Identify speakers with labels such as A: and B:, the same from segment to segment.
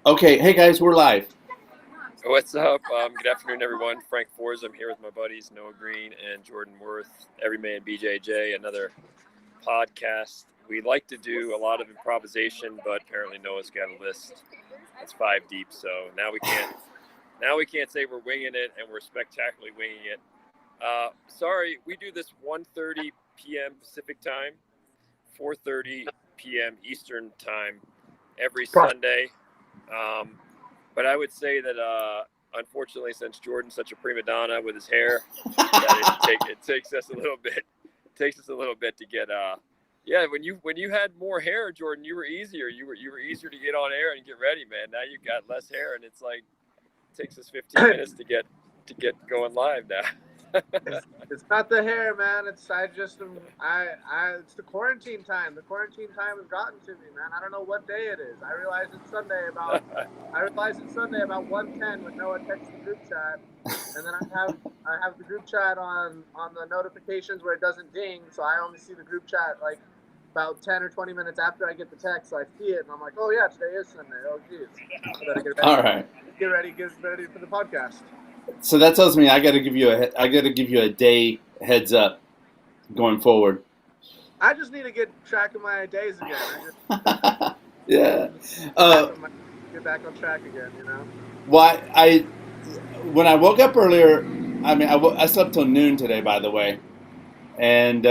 A: Okay, hey guys, we're live.
B: What's up? Good afternoon, everyone. Frank Forza. I'm here with my buddies Noah Green and Jordan Worth. Everyman BJJ, another podcast. We like to do a lot of improvisation, but apparently Noah's got a list that's 5 deep. So now we can't say we're winging it, and we're spectacularly winging it. Sorry, we do this 1:30 p.m. Pacific time, 4:30 p.m. Eastern time every Sunday. But I would say that, unfortunately, since Jordan's such a prima donna with his hair, that it takes us a little bit. Takes us a little bit to get. Yeah, when you had more hair, Jordan, you were easier. You were easier to get on air and get ready, man. Now you got less hair, and it's like it takes us 15 minutes to get going live now.
C: It's not the hair, man. It's it's the quarantine time. The quarantine time has gotten to me, man. I don't know what day it is. I realized it's Sunday about 1:10 when Noah texts the group chat, and then I have the group chat on the notifications where it doesn't ding, so I only see the group chat like about 10 or 20 minutes after I get the text, so I see it, and I'm like, oh yeah, today is Sunday. Oh geez. I better get ready.
A: All right.
C: Get ready for the podcast.
A: So that tells me I got to give you a day heads up going forward.
C: I just need to get track of my days again.
A: Yeah.
C: Get back on track again, you know.
A: When I woke up earlier, I slept till noon today, by the way, and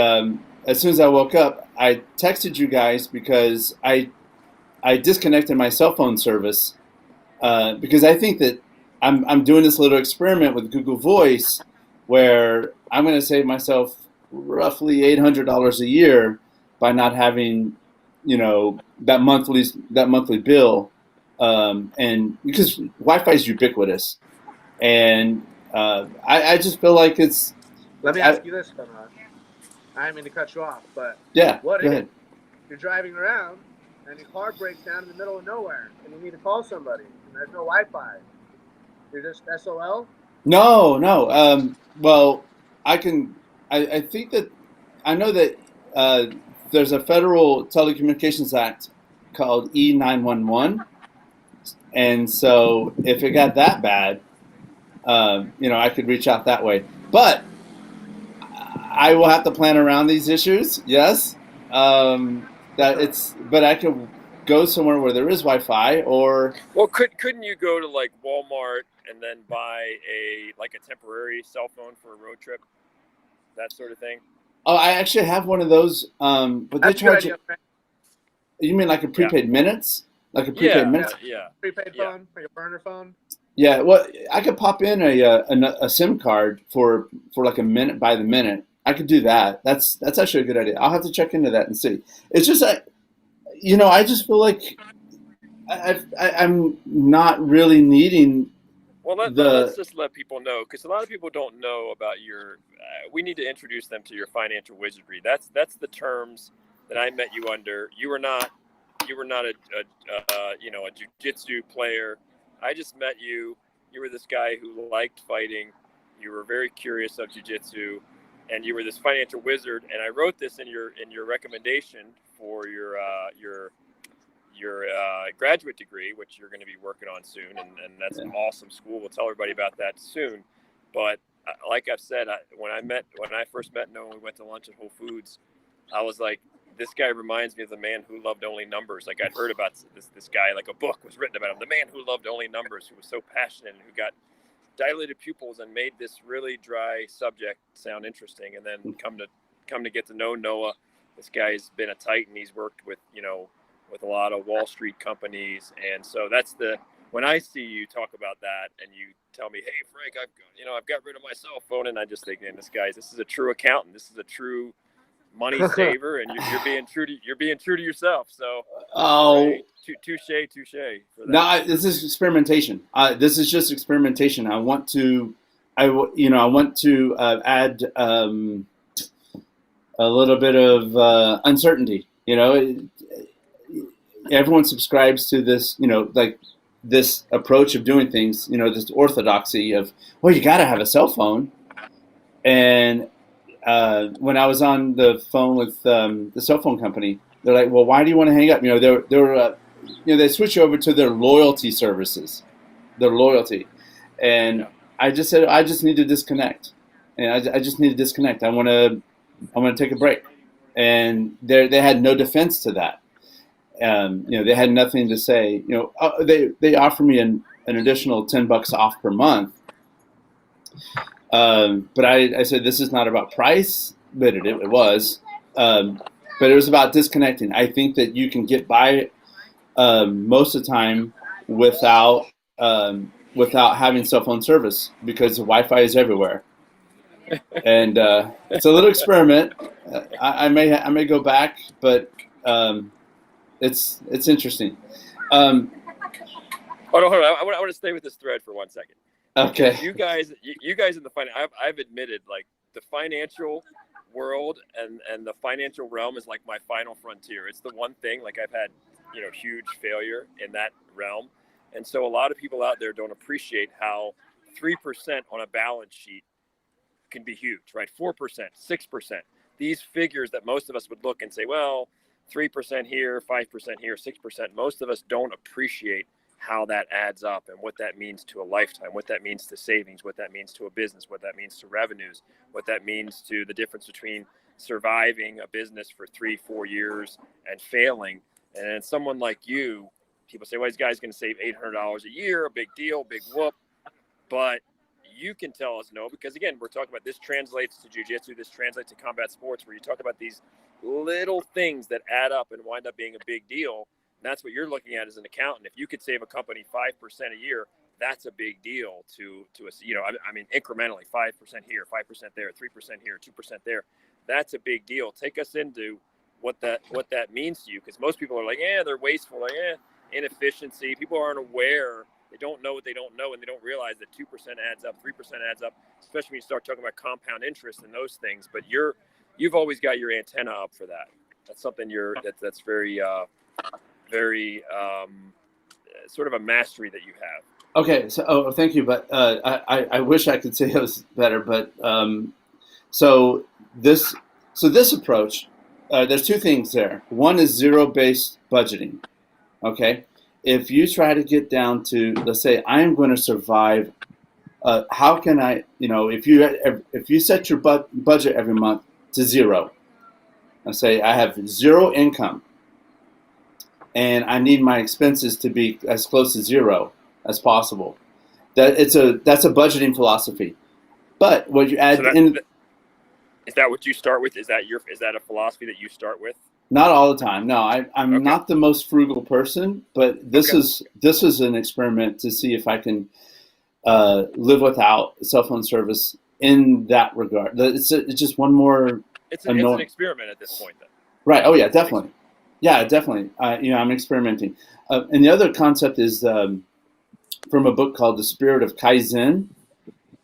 A: as soon as I woke up, I texted you guys because I disconnected my cell phone service because I think that I'm doing this little experiment with Google Voice where I'm going to save myself roughly $800 a year by not having, that monthly bill, and because Wi-Fi is ubiquitous, and I just feel like it's.
C: Let me ask you this, Conrad. I didn't mean to cut you off, but
A: yeah,
C: what
A: go
C: if
A: ahead.
C: You're driving around and your car breaks down in the middle of nowhere and you need to call somebody and there's no Wi-Fi? You're just SOL?
A: No. Well, I think that I know that there's a federal telecommunications act called E911, and so if it got that bad, I could reach out that way. But I will have to plan around these issues. Yes, but I could go somewhere where there is Wi-Fi, or
B: couldn't you go to like Walmart and then buy a temporary cell phone for a road trip, that sort of thing?
A: Oh, I actually have one of those, but they charge you. You mean like a prepaid minutes? Like a prepaid minutes?
B: Yeah.
C: Prepaid phone, like a burner phone.
A: Yeah, well, I could pop in a SIM card for like a minute by the minute. I could do that. That's actually a good idea. I'll have to check into that and see. It's just I just feel like I'm not really needing.
B: Well, let's just let people know, because a lot of people don't know about your. We need to introduce them to your financial wizardry. That's the terms that I met you under. You were not a Jiu Jitsu player. I just met you. You were this guy who liked fighting. You were very curious of Jiu Jitsu, and you were this financial wizard. And I wrote this in your recommendation for your graduate degree, which you're going to be working on soon, and that's an awesome school. We'll tell everybody about that soon. But like I've said, when I first met Noah, we went to lunch at Whole Foods. I was like, this guy reminds me of the man who loved only numbers. Like, I'd heard about this guy, like a book was written about him, the man who loved only numbers, who was so passionate and who got dilated pupils and made this really dry subject sound interesting. And then come to get to know Noah. This guy's been a titan. He's worked with with a lot of Wall Street companies, and so that's when I see you talk about that, and you tell me, "Hey, Frank, I've got rid of my cell phone," and I just think, man, this is a true accountant. This is a true money saver, and you're being true to yourself. So, touche.
A: No, this is experimentation. This is just experimentation. I want to add a little bit of uncertainty. Everyone subscribes to this, like this approach of doing things, this orthodoxy of, well, you got to have a cell phone. And when I was on the phone with the cell phone company, they're like, well, why do you want to hang up? They were they switch over to their loyalty services, their loyalty, and I just said I just need to disconnect, and I just need to disconnect. I want to take a break, and they had no defense to that. They had nothing to say. They offered me an additional $10 off per month, but I said this is not about price, but it was. But it was about disconnecting. I think that you can get by most of the time without having cell phone service because the Wi-Fi is everywhere. And it's a little experiment. I may go back, but it's interesting.
B: Hold on. I want to stay with this thread for 1 second.
A: Okay.
B: You guys in the I've admitted, like, the financial world and the financial realm is like my final frontier. It's the one thing, like, I've had, huge failure in that realm. And so a lot of people out there don't appreciate how 3% on a balance sheet can be huge, right? 4%, 6%. These figures that most of us would look and say, well, 3% here, 5% here, 6%. Most of us don't appreciate how that adds up and what that means to a lifetime, what that means to savings, what that means to a business, what that means to revenues, what that means to the difference between surviving a business for 3-4 years and failing. And then someone like you, people say, well, this guy's going to save $800 a year, a big deal, big whoop. But you can tell us no, because again, we're talking about this translates to jiu-jitsu, this translates to combat sports, where you talk about these little things that add up and wind up being a big deal. And that's what you're looking at as an accountant. If you could save a company 5% a year, that's a big deal to us. I mean, incrementally, 5% here, 5% there, 3% here, 2% there. That's a big deal. Take us into what that means to you, because most people are like, they're wasteful, like, inefficiency. People aren't aware. They don't know what they don't know, and they don't realize that 2% adds up, 3% adds up, especially when you start talking about compound interest and those things. But you've always got your antenna up for that. That's something that's very sort of a mastery that you have.
A: Okay, so thank you, but I wish I could say it was better, but so this approach, there's two things there. One is zero-based budgeting. Okay, if you try to get down to, let's say, I'm going to survive. How can I? If you set your budget every month to zero, let's say I have zero income, and I need my expenses to be as close to zero as possible. That's a budgeting philosophy. But what you add
B: is that what you start with? Is that a philosophy that you start with?
A: Not all the time. No, I'm
B: okay.
A: Not the most frugal person, but this is an experiment to see if I can live without cell phone service in that regard. It's just one more.
B: It's an experiment at this point, then.
A: Right. Oh yeah, definitely. Yeah, definitely. I'm experimenting. And the other concept is from a book called The Spirit of Kaizen.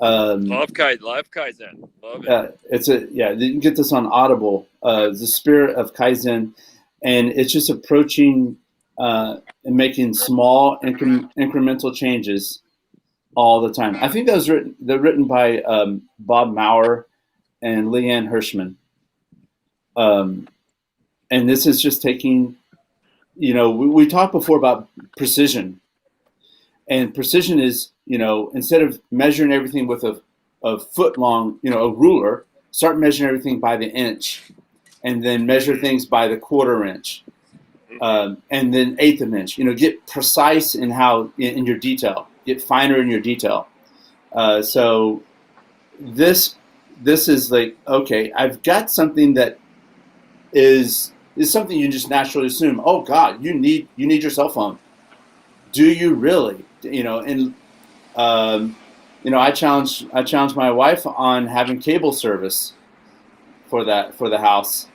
B: Love Kaizen. Love it.
A: You can get this on Audible. The Spirit of Kaizen, and it's just approaching and making small incremental changes all the time. I think they're written by Bob Maurer and Leanne Hirschman. And this is just taking, we talked before about precision. And precision is, instead of measuring everything with a foot long, a ruler, start measuring everything by the inch, and then measure things by the quarter inch, and then eighth of an inch. Get precise in your detail, get finer in your detail. So this is like, okay, I've got something that is something you just naturally assume. Oh God, you need your cell phone. Do you really? I challenged my wife on having cable service for the house.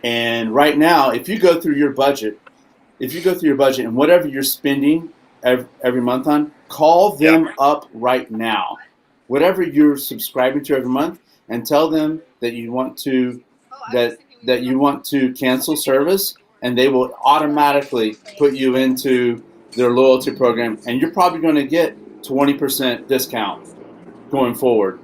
A: And right now, if you go through your budget and whatever you're spending every month on, call them up right now. Whatever you're subscribing to every month, and tell them that you want to that you want to cancel service, and they will automatically put you into their loyalty program, and you're probably going to get 20% discount going forward.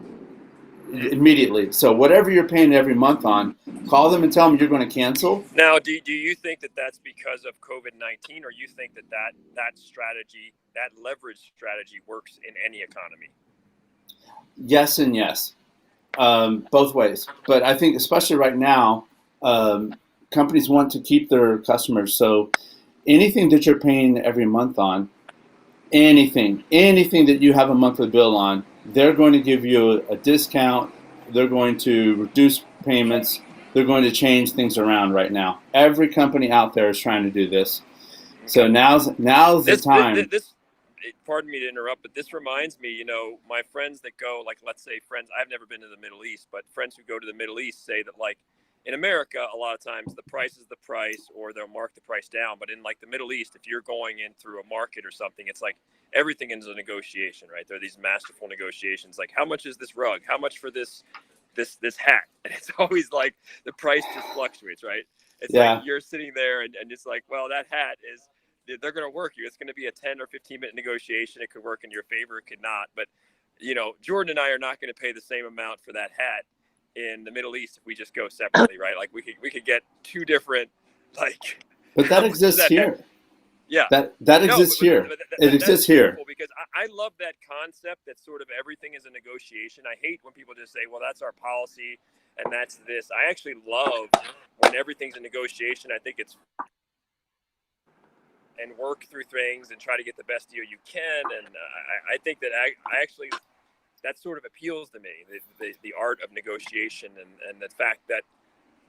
A: immediately. So whatever you're paying every month on, call them and tell them you're going to cancel.
B: Now, do you think that that's because of COVID-19, or you think that strategy, that leverage strategy, works in any economy?
A: Yes and yes, both ways. But I think especially right now, companies want to keep their customers. So anything that you're paying every month on, anything that you have a monthly bill on, they're going to give you a discount. They're going to reduce payments. They're going to change things around right now. Every company out there is trying to do this. Okay. So now's the time.
B: Pardon me to interrupt, but this reminds me, my friends that go, like, let's say friends, I've never been to the Middle East, but friends who go to the Middle East say that, like, in America, a lot of times the price is the price, or they'll mark the price down. But in, like, the Middle East, if you're going in through a market or something, it's like everything is a negotiation, right? There are these masterful negotiations, like, how much is this rug? How much for this hat? And it's always like the price just fluctuates, right? It's like you're sitting there and it's like, well, that hat is, they're going to work you. It's going to be a 10 or 15-minute negotiation. It could work in your favor. It could not. But, Jordan and I are not going to pay the same amount for that hat in the Middle East if we just go separately, right? Like, we could get two different, like.
A: But that exists here.
B: Yeah.
A: That exists here. It exists here.
B: Because I love that concept that sort of everything is a negotiation. I hate when people just say, well, that's our policy and that's this. I actually love when everything's a negotiation. I think it's and work through things and try to get the best deal you can. And I think that I actually, that sort of appeals to me, the art of negotiation and the fact that,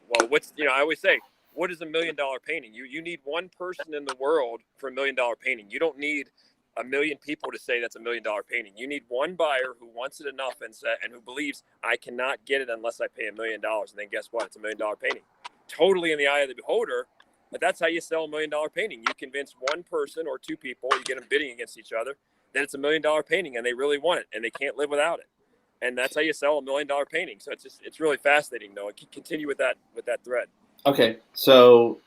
B: well, I always say, what is $1 million painting? You need one person in the world for $1 million painting. You don't need 1 million people to say that's $1 million painting. You need one buyer who wants it enough and who believes I cannot get it unless I pay $1 million. And then guess what? It's $1 million painting. Totally in the eye of the beholder. But that's how you sell $1 million painting. You convince one person or two people, you get them bidding against each other, that it's $1 million painting and they really want it and they can't live without it. And that's how you sell $1 million painting. So it's really fascinating, though. Continue with that thread.
A: Okay, so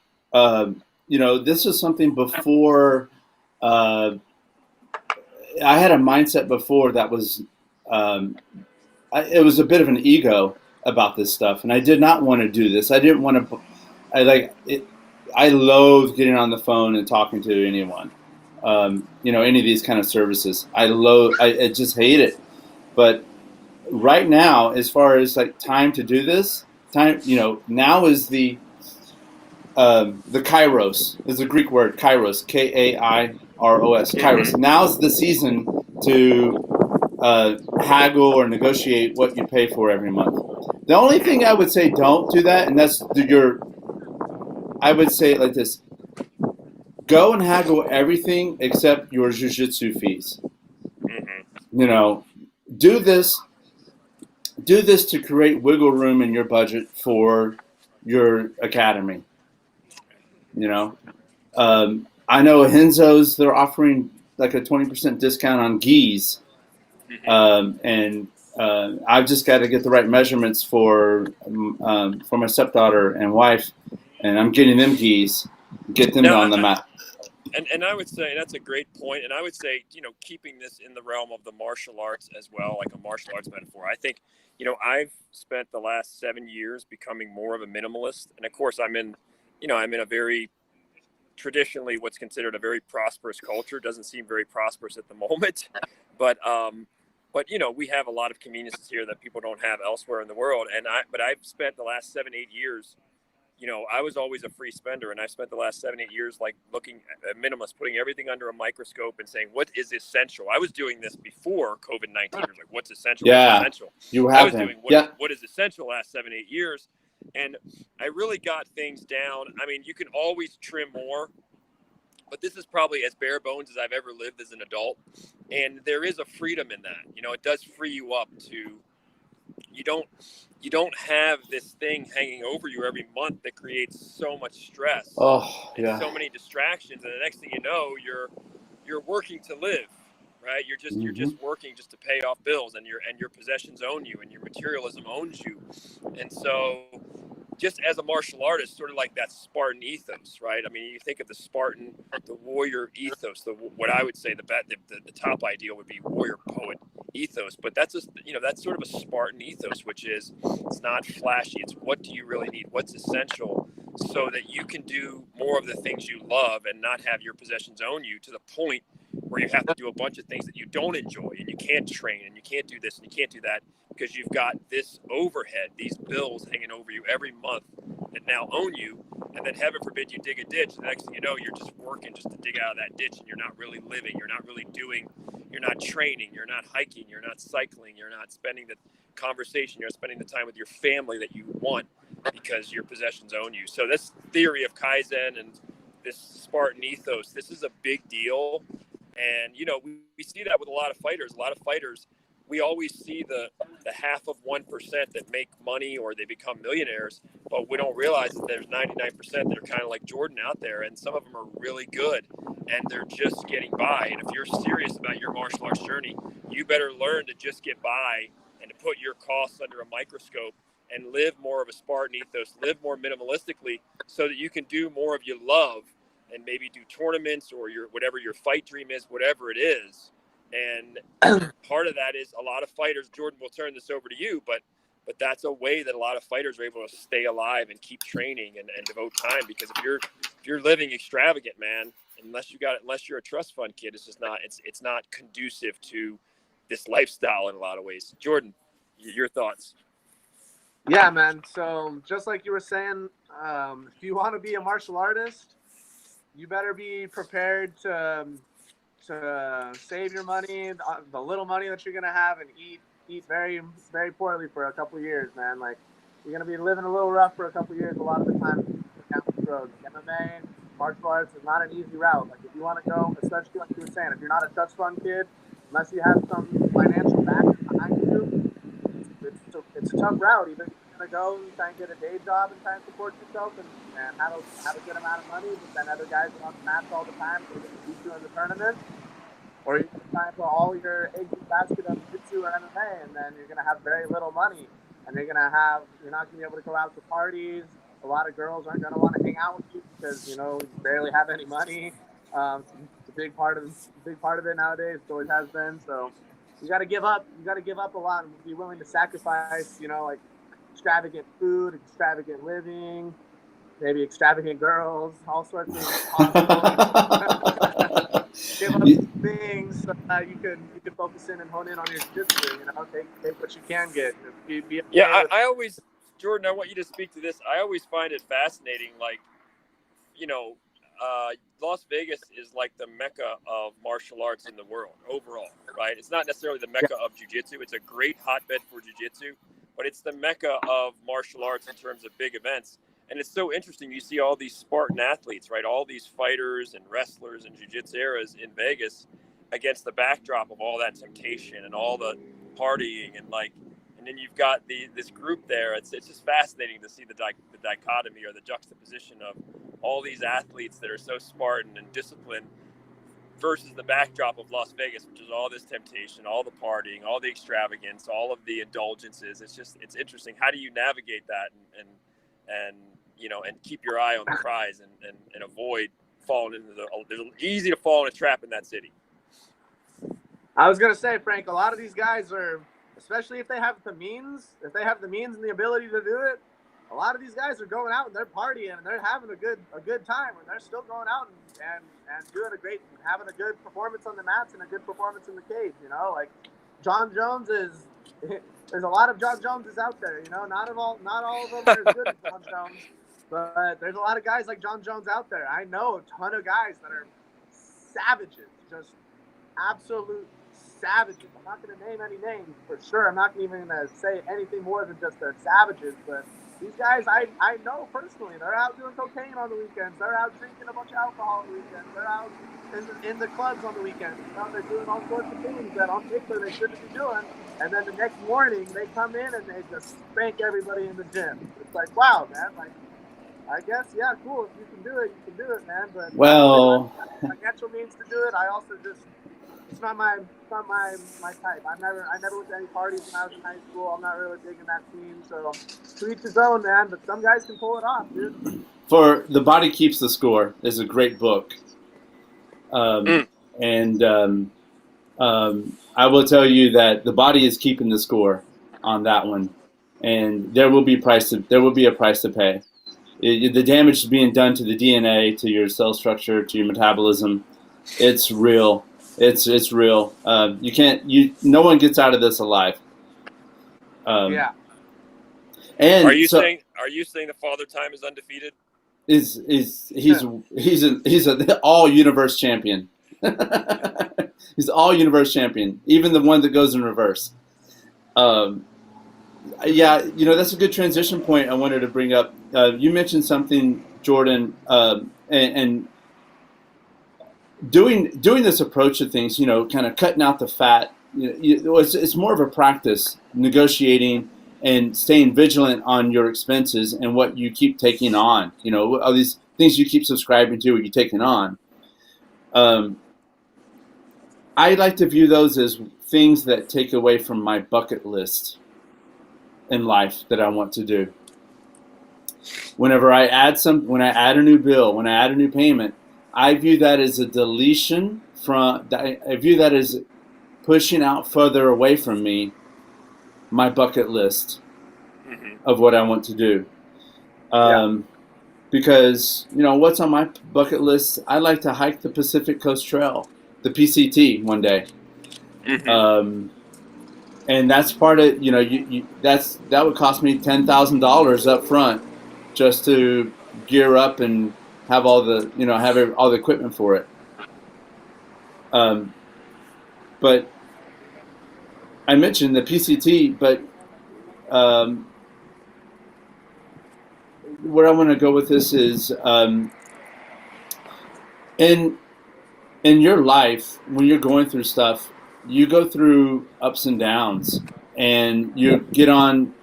A: this is something before. I had a mindset before that was, it was a bit of an ego about this stuff, and I did not want to do this. I didn't want to. I loathe getting on the phone and talking to anyone. Any of these kind of services. I just hate it. But right now, as far as like time to do this, now is the Kairos is the Greek word Kairos, Kairos. Kairos. Now's the season to haggle or negotiate what you pay for every month. The only thing I would say, don't do that, and that's I would say it like this: go and haggle everything except your Jiu Jitsu fees. Mm-hmm. Do this to create wiggle room in your budget for your academy. I know Henzo's, they're offering like a 20% discount on gis. And I've just got to get the right measurements for my stepdaughter and wife, and I'm getting them gis, get them on the map.
B: And I would say that's a great point. And I would say, keeping this in the realm of the martial arts as well, like a martial arts metaphor. I think, I've spent the last 7 years becoming more of a minimalist. And of course, I'm in a very traditionally what's considered a very prosperous culture. Doesn't seem very prosperous at the moment, but we have a lot of conveniences here that people don't have elsewhere in the world. But I've spent the last 7-8 years, I was always a free spender, and I spent the last 7-8 years like looking at minimalist, putting everything under a microscope and saying, what is essential? I was doing this before COVID-19. Like, what's essential?
A: Yeah,
B: what's essential?
A: You have
B: I was doing what is essential the last 7-8 years. And I really got things down. I mean, you can always trim more, but this is probably as bare bones as I've ever lived as an adult. And there is a freedom in that. It does free you up to, you don't have this thing hanging over you every month that creates so much stress and so many distractions. And the next thing you know, you're working to live, right? You're just working just to pay off bills, and your possessions own you, and your materialism owns you. And so just as a martial artist, sort of like that Spartan ethos, right? I mean, you think of the Spartan, the warrior ethos, what I would say the top ideal would be warrior poet ethos, but that's just, that's sort of a Spartan ethos, which is, it's not flashy. It's what do you really need? What's essential so that you can do more of the things you love and not have your possessions own you to the point where you have to do a bunch of things that you don't enjoy, and you can't train, and you can't do this and you can't do that because you've got this overhead, these bills hanging over you every month that now own you. And then heaven forbid you dig a ditch. The next thing you know, you're just working just to dig out of that ditch, and you're not really living. You're not really doing, you're not training, you're not hiking, you're not cycling, you're not spending the conversation, you're spending the time with your family that you want because your possessions own you. So this theory of Kaizen and this Spartan ethos, this is a big deal. And, we see that with a lot of fighters. A lot of fighters, we always see the half of 1% that make money or they become millionaires, but we don't realize that there's 99% that are kind of like Jordan out there, and some of them are really good, and they're just getting by. And if you're serious about your martial arts journey, you better learn to just get by and to put your costs under a microscope and live more of a Spartan ethos, live more minimalistically so that you can do more of your love and maybe do tournaments or whatever your fight dream is, whatever it is. And part of that is a lot of fighters, Jordan, will turn this over to you, but that's a way that a lot of fighters are able to stay alive and keep training and devote time. Because if you're living extravagant, man, unless you're a trust fund kid, it's just not, it's not conducive to this lifestyle in a lot of ways. Jordan, your thoughts?
C: Yeah, man. So just like you were saying, if you want to be a martial artist, you better be prepared to save your money, the little money that you're gonna have, and eat very, very poorly for a couple of years, man. Like, you're gonna be living a little rough for a couple of years. A lot of the time, down the road. MMA, martial arts is not an easy route. Like, if you want to go, especially like you were saying, if you're not a trust fund kid, unless you have some financial backing behind you, it's a tough route. Either you're gonna go and try and get a day job and try and support yourself and have a good amount of money, but then other guys are on the mats all the time, so they're gonna beat you in the tournament. Or you're going to try and put all your eggs in the basket of Jiu Jitsu or MMA, and then you're going to have very little money, and you're not going to be able to go out to parties. A lot of girls aren't going to want to hang out with you because you barely have any money. It's a big part of it nowadays. It always has been. So you got to give up. You got to give up a lot and be willing to sacrifice. Like extravagant food, extravagant living, maybe extravagant girls, all sorts of. Give up things so that you can focus in and hone in on your jiu-jitsu. Take what you can get.
B: I always, Jordan, I want you to speak to this. I always find it fascinating. Like, Las Vegas is like the mecca of martial arts in the world overall, right? It's not necessarily the mecca of jiu-jitsu. It's a great hotbed for jiu-jitsu, but it's the mecca of martial arts in terms of big events. And it's so interesting. You see all these Spartan athletes, right? All these fighters and wrestlers and jiu-jitsu in Vegas against the backdrop of all that temptation and all the partying and then you've got this group there. It's just fascinating to see the dichotomy or the juxtaposition of all these athletes that are so Spartan and disciplined versus the backdrop of Las Vegas, which is all this temptation, all the partying, all the extravagance, all of the indulgences. It's interesting. How do you navigate that and keep your eye on the prize and avoid falling into it's easy to fall in a trap in that city.
C: I was going to say, Frank, a lot of these guys are, especially if they have the means and the ability to do it, a lot of these guys are going out and they're partying and they're having a good time, and they're still going out and doing having a good performance on the mats and a good performance in the cage. Like John Jones there's a lot of John Joneses out there. Not all of them are as good as John Jones, but there's a lot of guys like John Jones out there. I know a ton of guys that are savages, just absolute savages. I'm not going to name any names for sure. I'm not even going to say anything more than just they're savages, but these guys I know personally. They're out doing cocaine on the weekends. They're out drinking a bunch of alcohol on the weekends. They're out in the clubs on the weekends. They're doing all sorts of things that on paper they shouldn't be doing. And then the next morning they come in and they just spank everybody in the gym. It's like, wow, man. Like, I guess, yeah, cool. If you can do it, man. But
A: well,
C: financial means to do it. I also just it's not my type. I never went to any parties when I was in high school. I'm not really digging that scene. So to each his own, man. But some guys can pull it off, dude.
A: For The Body Keeps the Score is a great book. And I will tell you that the body is keeping the score on that one, and there will be a price to pay. The damage being done to the DNA, to your cell structure, to your metabolism, it's real. It's real. No one gets out of this alive.
C: Yeah.
A: And
B: are you saying the Father Time is undefeated?
A: He's an all universe champion. He's all universe champion, even the one that goes in reverse. Yeah, that's a good transition point I wanted to bring up. You mentioned something, Jordan, and doing this approach to things, kind of cutting out the fat. It's more of a practice, negotiating and staying vigilant on your expenses and what you keep taking on. All these things you keep subscribing to, what you're taking on. I like to view those as things that take away from my bucket list in life that I want to do. Whenever I add a new bill, when I add a new payment, I view that as a deletion I view that as pushing out further away from me my bucket list of what I want to do. Because, what's on my bucket list? I like to hike the Pacific Coast Trail, the PCT, one day. And that's part of, that would cost me $10,000 up front just to gear up and have all the, all the equipment for it. But I mentioned the PCT, but where I want to go with this is in your life, when you're going through stuff, you go through ups and downs, and you get on,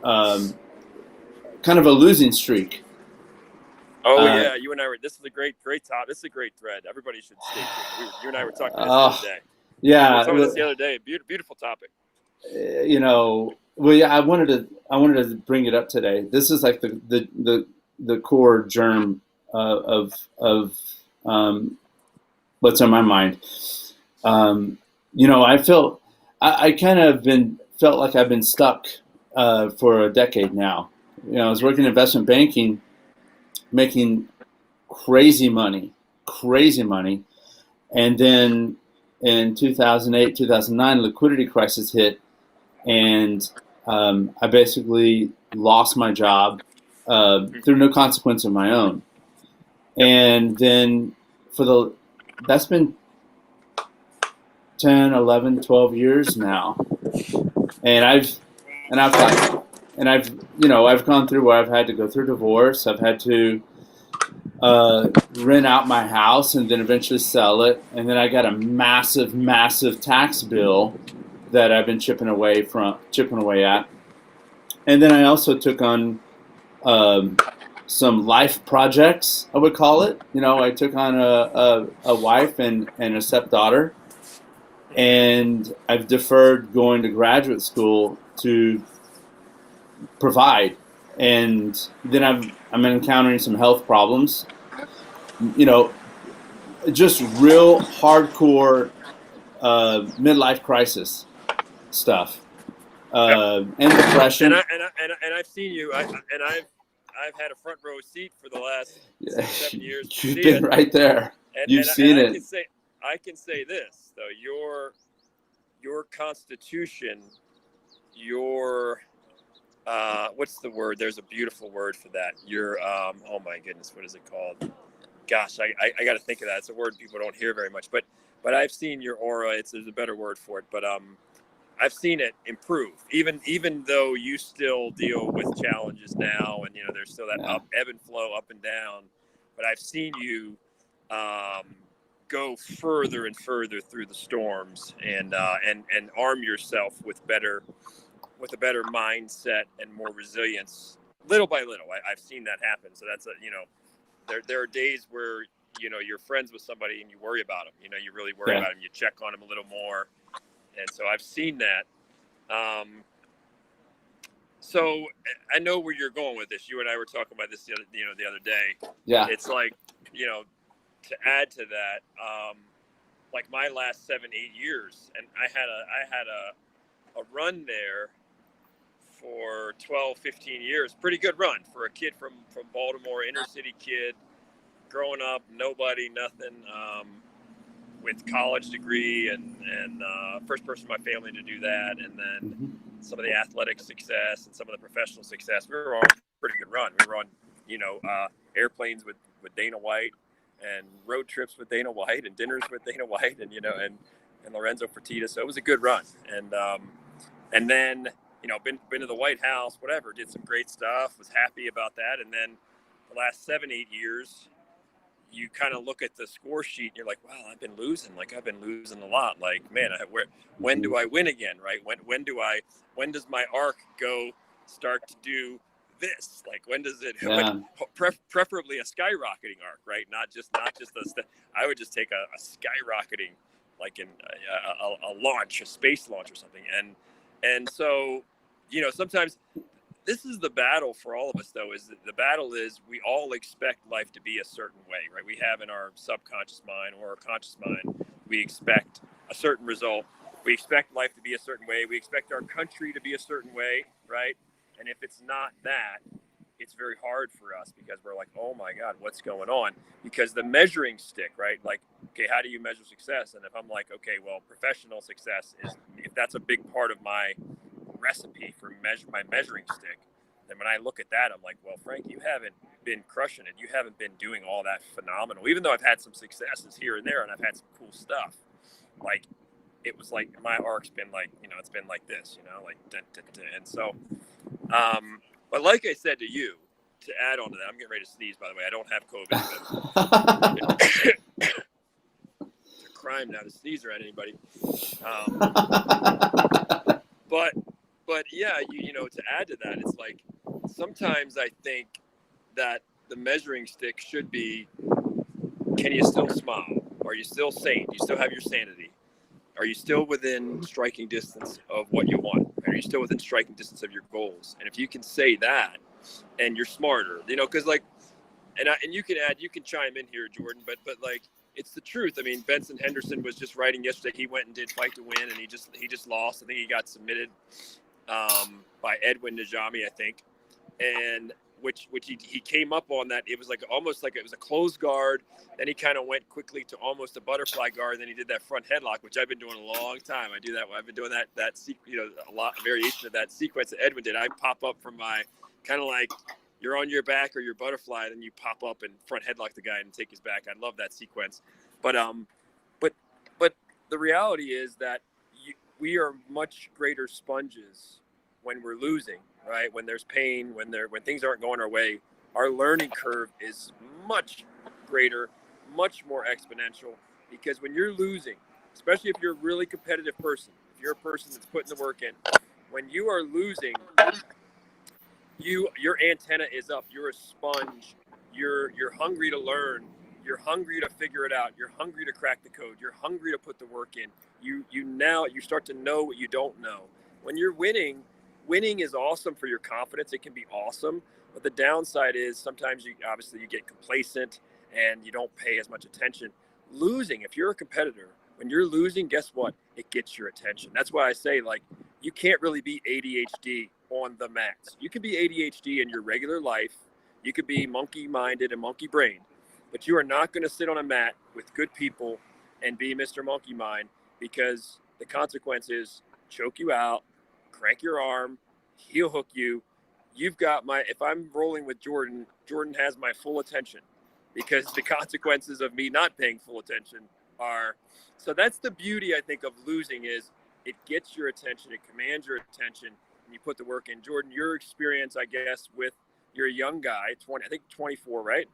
A: kind of a losing streak.
B: Oh yeah, you and I were. This is a great top. This is a great thread. Everybody should stay tuned. You and I were talking this the other day.
A: Yeah,
B: we were talking this the other day. Beautiful topic.
A: Well, yeah, I wanted to bring it up today. This is like the core germ of what's on my mind. I kind of felt like I've been stuck for a decade now. I was working in investment banking, making crazy money, and then in 2008, 2009, liquidity crisis hit, and I basically lost my job through no consequence of my own. And then that's been 10, 11, 12 years now. And I've gone through where I've had to go through divorce. I've had to rent out my house and then eventually sell it. And then I got a massive, massive tax bill that I've been chipping away at. And then I also took on some life projects, I would call it. I took on a wife and a stepdaughter, and I've deferred going to graduate school to provide. And then I'm encountering some health problems, just real hardcore midlife crisis stuff, and depression.
B: And I've seen you. I've had a front row seat for the last 7 years.
A: You've been right there. You've seen it.
B: I can say this though: your constitution, your what's the word? There's a beautiful word for that. Your oh my goodness, what is it called? Gosh, I got to think of that. It's a word people don't hear very much, but I've seen your aura. There's a better word for it, but I've seen it improve, even though you still deal with challenges now, and there's still that ebb and flow, up and down. But I've seen you go further and further through the storms, and arm yourself with a better mindset and more resilience, little by little. I've seen that happen. So that's there are days where you're friends with somebody and you worry about them. You really worry about them. You check on them a little more. And so I've seen that. So I know where you're going with this. You and I were talking about this the other day.
A: Yeah.
B: It's like, to add to that, like my last 7-8 years, and I had a run there for 12, 15 years. Pretty good run for a kid from Baltimore, inner city kid, growing up, nobody, nothing, with college degree and first person in my family to do that. And then some of the athletic success and some of the professional success. We were on a pretty good run. We were on, airplanes with Dana White and road trips with Dana White and dinners with Dana White and, and Lorenzo Fertitta. So it was a good run. And then, been to the White House, whatever, did some great stuff, was happy about that. And then the last 7-8 years, you kind of look at the score sheet and you're like, wow, I've been losing a lot. Like, man, when do I win again? Right. When does my arc start to do this? Like, when does it, preferably a skyrocketing arc, right? Not just I would just take a skyrocketing, like in a launch, a space launch or something. And so, sometimes this is the battle for all of us, though, is the battle is we all expect life to be a certain way, right? We have in our subconscious mind or our conscious mind, we expect a certain result. We expect life to be a certain way. We expect our country to be a certain way, right? And if it's not that, it's very hard for us because we're like, oh my God, what's going on? Because the measuring stick, right? Like, okay, how do you measure success? And if I'm like, okay, well, professional success is, if that's a big part of my recipe for my measuring stick, then when I look at that, I'm like, well, Frank, you haven't been crushing it. You haven't been doing all that phenomenal, even though I've had some successes here and there and I've had some cool stuff. Like, it was like my arc's been like, it's been like this, like, and so, but like I said to you, to add on to that, I'm getting ready to sneeze, by the way. I don't have COVID. It's a crime now to sneeze around anybody. But yeah, to add to that, it's like, sometimes I think that the measuring stick should be, can you still smile? Are you still sane? Do you still have your sanity? Are you still within striking distance of what you want? Are you still within striking distance of your goals? And if you can say that, and you're smarter, because like, and you can chime in here, Jordan, but like, it's the truth. I mean, Benson Henderson was just writing yesterday. He went and did Fight to Win, and he just lost. I think he got submitted by Edwin Najami, I think, and which he came up on that. It was like almost like it was a closed guard. Then he kind of went quickly to almost a butterfly guard. And then he did that front headlock, which I've been doing a long time. I do that. I've been doing that a lot of variation of that sequence that Edwin did. I pop up from my kind of like you're on your back or your butterfly, and then you pop up and front headlock the guy and take his back. I love that sequence. But the reality is that we are much greater sponges when we're losing, right? When there's pain, when things aren't going our way, our learning curve is much greater, much more exponential. Because when you're losing, especially if you're a really competitive person, if you're a person that's putting the work in, when you are losing, your antenna is up. You're a sponge. You're hungry to learn. You're hungry to figure it out. You're hungry to crack the code. You're hungry to put the work in. You start to know what you don't know. When you're winning is awesome for your confidence. It can be awesome, but the downside is sometimes you get complacent and you don't pay as much attention. Losing, if you're a competitor, when you're losing, guess what? It gets your attention. That's why I say, like, you can't really be ADHD on the mats. You can be ADHD in your regular life. You could be monkey-minded and monkey-brained, but you are not going to sit on a mat with good people and be Mr. Monkey Mind, because the consequence is choke you out, crank your arm, heel hook you. If I'm rolling with Jordan has my full attention, because the consequences of me not paying full attention are, so that's the beauty, I think, of losing, is it gets your attention, it commands your attention, and you put the work in. Jordan, your experience, I guess, you're a young guy, 24, right?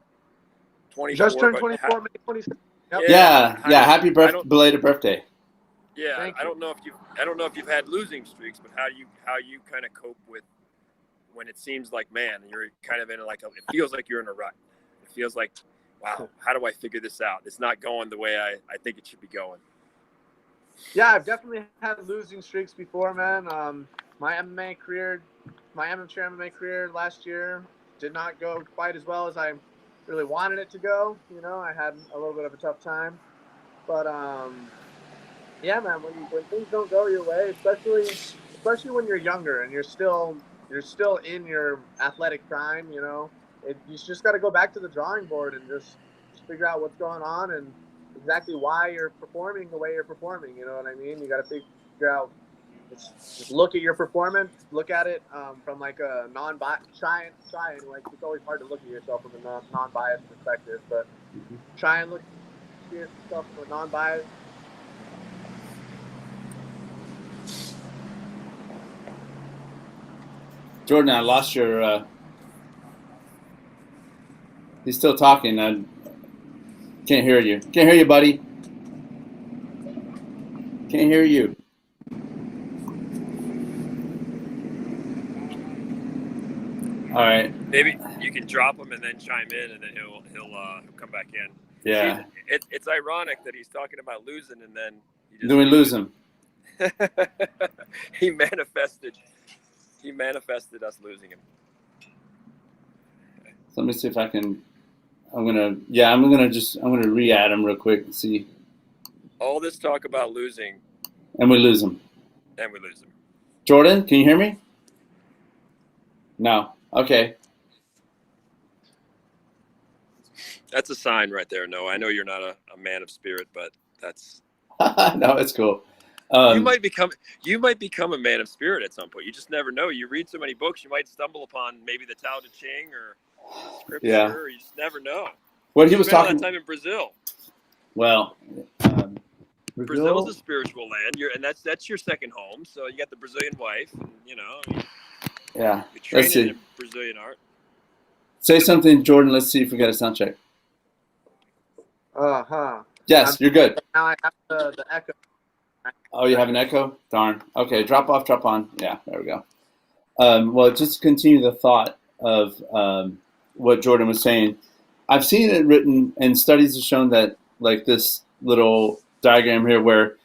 B: 24.
C: Just turned 24, May 26. Yep.
A: Yeah. Happy belated birthday.
B: Yeah, I don't know if you've had losing streaks, but how you kind of cope with when it seems like, man, you're kind of in it feels like you're in a rut. It feels like wow, how do I figure this out? It's not going the way I think it should be going.
C: Yeah, I've definitely had losing streaks before, man. My amateur MMA career last year did not go quite as well as I really wanted it to go. You know, I had a little bit of a tough time, but yeah, man, when things don't go your way, especially when you're younger and you're still in your athletic prime, you know, you just got to go back to the drawing board and just figure out what's going on and exactly why you're performing the way you're performing. You know what I mean? You got to figure out. Just look at your performance. Look at it from like a try and like it's always hard to look at yourself from a non-biased perspective, but try and look at yourself from a non-biased.
A: Jordan, I lost your. He's still talking. I can't hear you. Can't hear you, buddy. Can't hear you. All right.
B: Maybe you can drop him and then chime in, and then he'll come back in.
A: Yeah.
B: See, it's ironic that he's talking about losing, and then
A: Then we lose him.
B: He manifested us losing him.
A: So let me see if I can. I'm gonna re-add him real quick and see.
B: All this talk about losing,
A: and we lose him. Jordan, can you hear me? No. Okay.
B: That's a sign right there. No, I know you're not a man of spirit, but that's.
A: No, it's cool.
B: You might become a man of spirit at some point. You just never know. You read so many books, you might stumble upon maybe the Tao Te Ching or scripture.
A: Yeah.
B: Or you just never know.
A: What he was
B: spent
A: talking.
B: All that time in Brazil.
A: Well,
B: Brazil's a spiritual land. And that's your second home. So you got the Brazilian wife. And, you know.
A: Yeah.
B: You're training in Brazilian art.
A: Say something, Jordan. Let's see if we got a sound check. Yes, you're good.
C: Now I have the echo.
A: Oh, you have an echo? Darn. Okay, drop off, drop on. Yeah, there we go. Well, just to continue the thought of what Jordan was saying. I've seen it written, and studies have shown that, like this little diagram here, where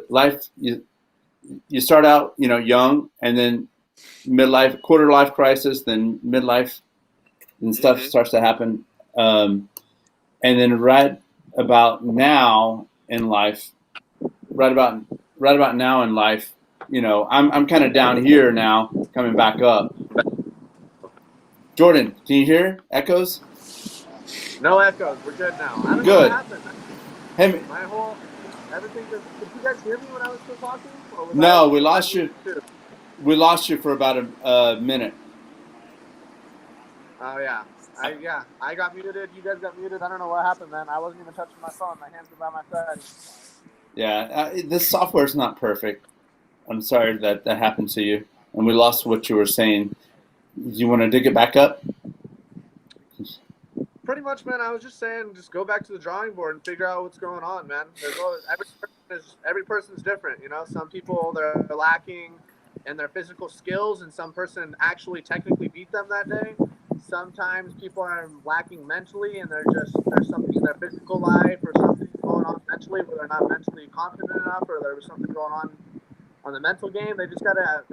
A: life you start out young, and then midlife, quarter life crisis, then midlife, and stuff starts to happen, and then right about now in life. Right about now in life, I'm kind of down here now, coming back up. Jordan, can you hear echoes?
C: No echoes. We're good now. I don't
A: Good.
C: know what happened.
A: Hey,
C: Everything just. Did you guys hear me when I was still talking?
A: No, we lost you. We lost you for about a minute.
C: Oh yeah. I got muted. You guys got muted. I don't know what happened then. I wasn't even touching my phone. My hands were by my side.
A: Yeah, this software is not perfect. I'm sorry that happened to you, and we lost what you were saying. Do you want to dig it back up?
C: Pretty much, man. I was just saying, just go back to the drawing board and figure out what's going on, man. Every person's different, Some people, they're lacking in their physical skills, and some person actually technically beat them that day. Sometimes people are lacking mentally, and there's something in their physical life or something going on mentally where they're not mentally confident enough, or there was something going on the mental game. They just gotta.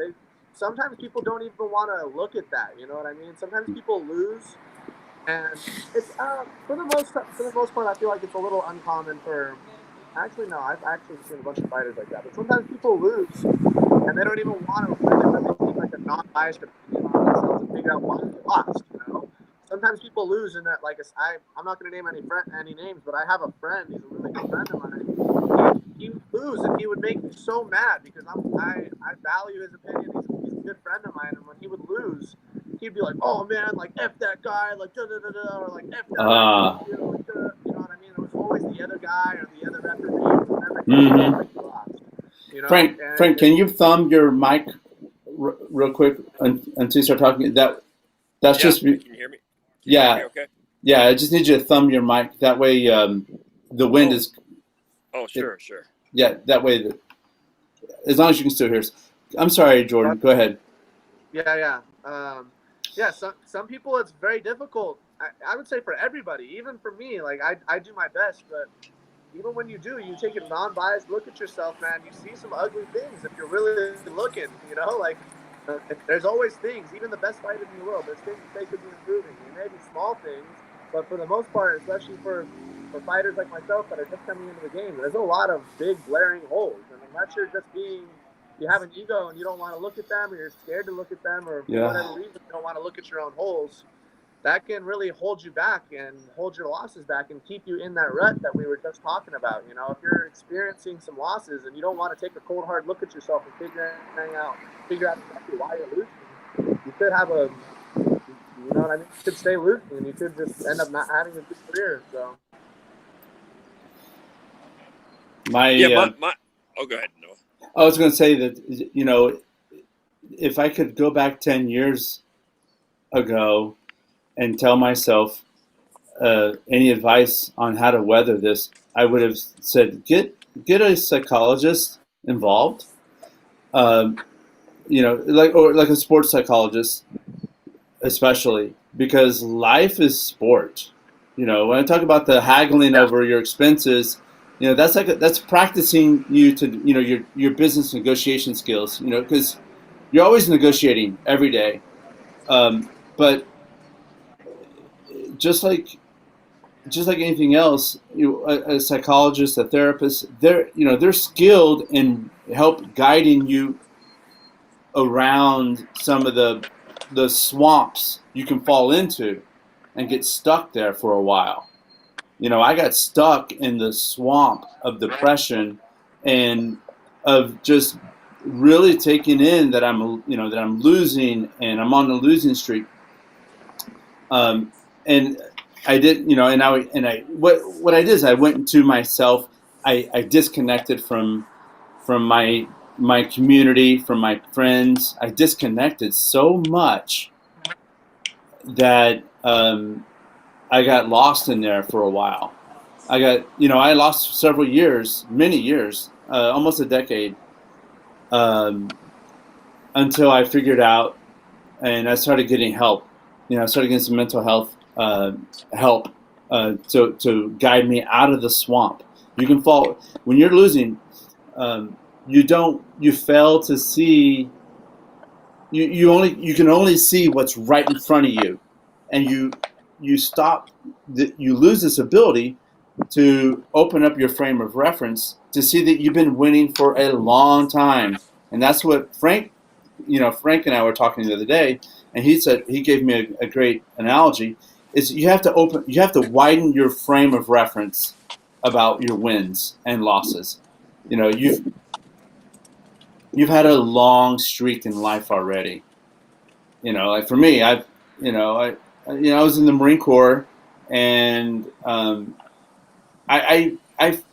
C: Sometimes people don't even want to look at that. You know what I mean? Sometimes people lose, and it's for the most part, I feel like it's a little uncommon for. Actually, no, I've actually seen a bunch of fighters like that. But sometimes people lose, and they don't even want to really take like a non-biased opinion on themselves and figure out why they lost. Sometimes people lose, and that I'm not going to name any names, but I have a friend. He's a really good friend of mine. He would lose, and he would make me so mad because I value his opinion. He's a good friend of mine, and when he would lose, he'd be like, "Oh man, like F that guy, like da da da da," or like F that guy, you know what I mean? It was always the other guy or the other referee.
A: Frank, can you thumb your mic real quick until you start talking? That's just.
B: Can you hear me?
A: Yeah.
B: Okay.
A: Yeah, I just need you to thumb your mic. That way, the wind is.
B: Oh, sure.
A: Yeah, that way, as long as you can still hear us. I'm sorry, Jordan. Go ahead.
C: Yeah. Some people, it's very difficult I would say for everybody, even for me, like I do my best, but even when you do, you take a non-biased look at yourself, man. You see some ugly things if you're really looking, you know, like there's always things, even the best fighters in the world, there's things that they could be improving. They may be small things, but for the most part, especially for fighters like myself that are just coming into the game, there's a lot of big glaring holes. And unless you're just you have an ego and you don't want to look at them, or you're scared to look at them, or for whatever reason you don't want to look at your own holes, that can really hold you back and hold your losses back and keep you in that rut that we were just talking about. You know, if you're experiencing some losses and you don't want to take a cold hard look at yourself and figure out exactly why you're losing, you could have you know what I mean? You could stay losing and you could just end up not having a good career. So
B: Oh, go ahead, Noah.
A: I was going to say that, you know, if I could go back 10 years ago and tell myself any advice on how to weather this, I would have said, get a psychologist involved, you know, like a sports psychologist, especially because life is sport. You know, when I talk about the haggling over your expenses, you know, that's practicing you to, you know, your business negotiation skills. You know, because you're always negotiating every day, but just like anything else, a psychologist, a therapist, they're skilled in help guiding you around some of the swamps you can fall into and get stuck there for a while. You know, I got stuck in the swamp of depression and of just really taking in that I'm losing and I'm on the losing streak. And I did, you know, what I did is I went into myself. I disconnected from my community, from my friends. I disconnected so much that I got lost in there for a while. I lost several years, many years, almost a decade, until I figured out and I started getting help. You know, I started getting some mental health help to guide me out of the swamp. You can fall when you're losing. You fail to see. You can only see what's right in front of you, and you stop. You lose this ability to open up your frame of reference to see that you've been winning for a long time, and that's what Frank and I were talking the other day, and he gave me a great analogy. Is you have to widen your frame of reference about your wins and losses. You know, you've had a long streak in life already. You know, like for me, I was in the Marine Corps, and I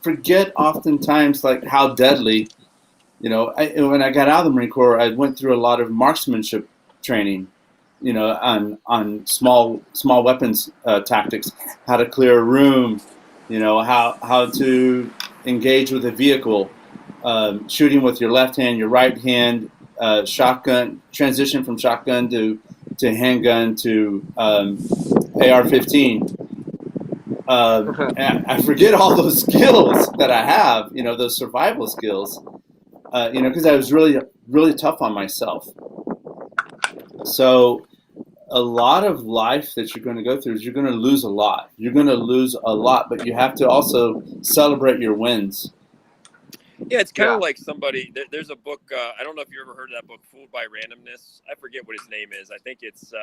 A: forget oftentimes like how deadly. You know, when I got out of the Marine Corps, I went through a lot of marksmanship training. You know, on small weapons tactics, how to clear a room. You know, how to engage with a vehicle, shooting with your left hand, your right hand, shotgun, transition from shotgun to handgun to AR-15. I forget all those skills that I have. You know, those survival skills. You know, because I was really, really tough on myself. So a lot of life that you're going to go through is you're going to lose a lot. You're going to lose a lot, but you have to also celebrate your wins.
B: Yeah, it's kind of like somebody. There's a book. I don't know if you ever heard of that book, Fooled by Randomness. I forget what his name is. I think it's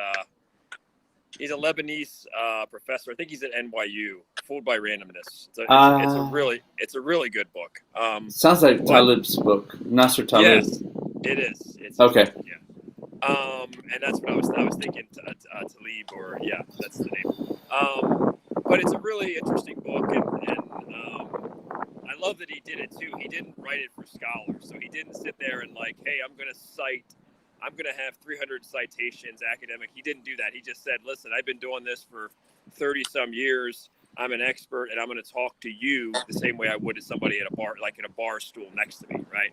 B: he's a Lebanese professor. I think he's at NYU. Fooled by Randomness. It's a really good book.
A: Sounds like Talib's book, Nasser Talib.
B: Yes, it is. It's
A: okay.
B: Yeah. And that's what I was thinking. Talib, or yeah, that's the name. But it's a really interesting book, and I love that he did it too. He didn't write it for scholars, so he didn't sit there and like, hey, I'm going to have 300 citations, academic. He didn't do that. He just said, listen, I've been doing this for 30 some years. I'm an expert, and I'm going to talk to you the same way I would to somebody at a bar, like in a bar stool next to me, right?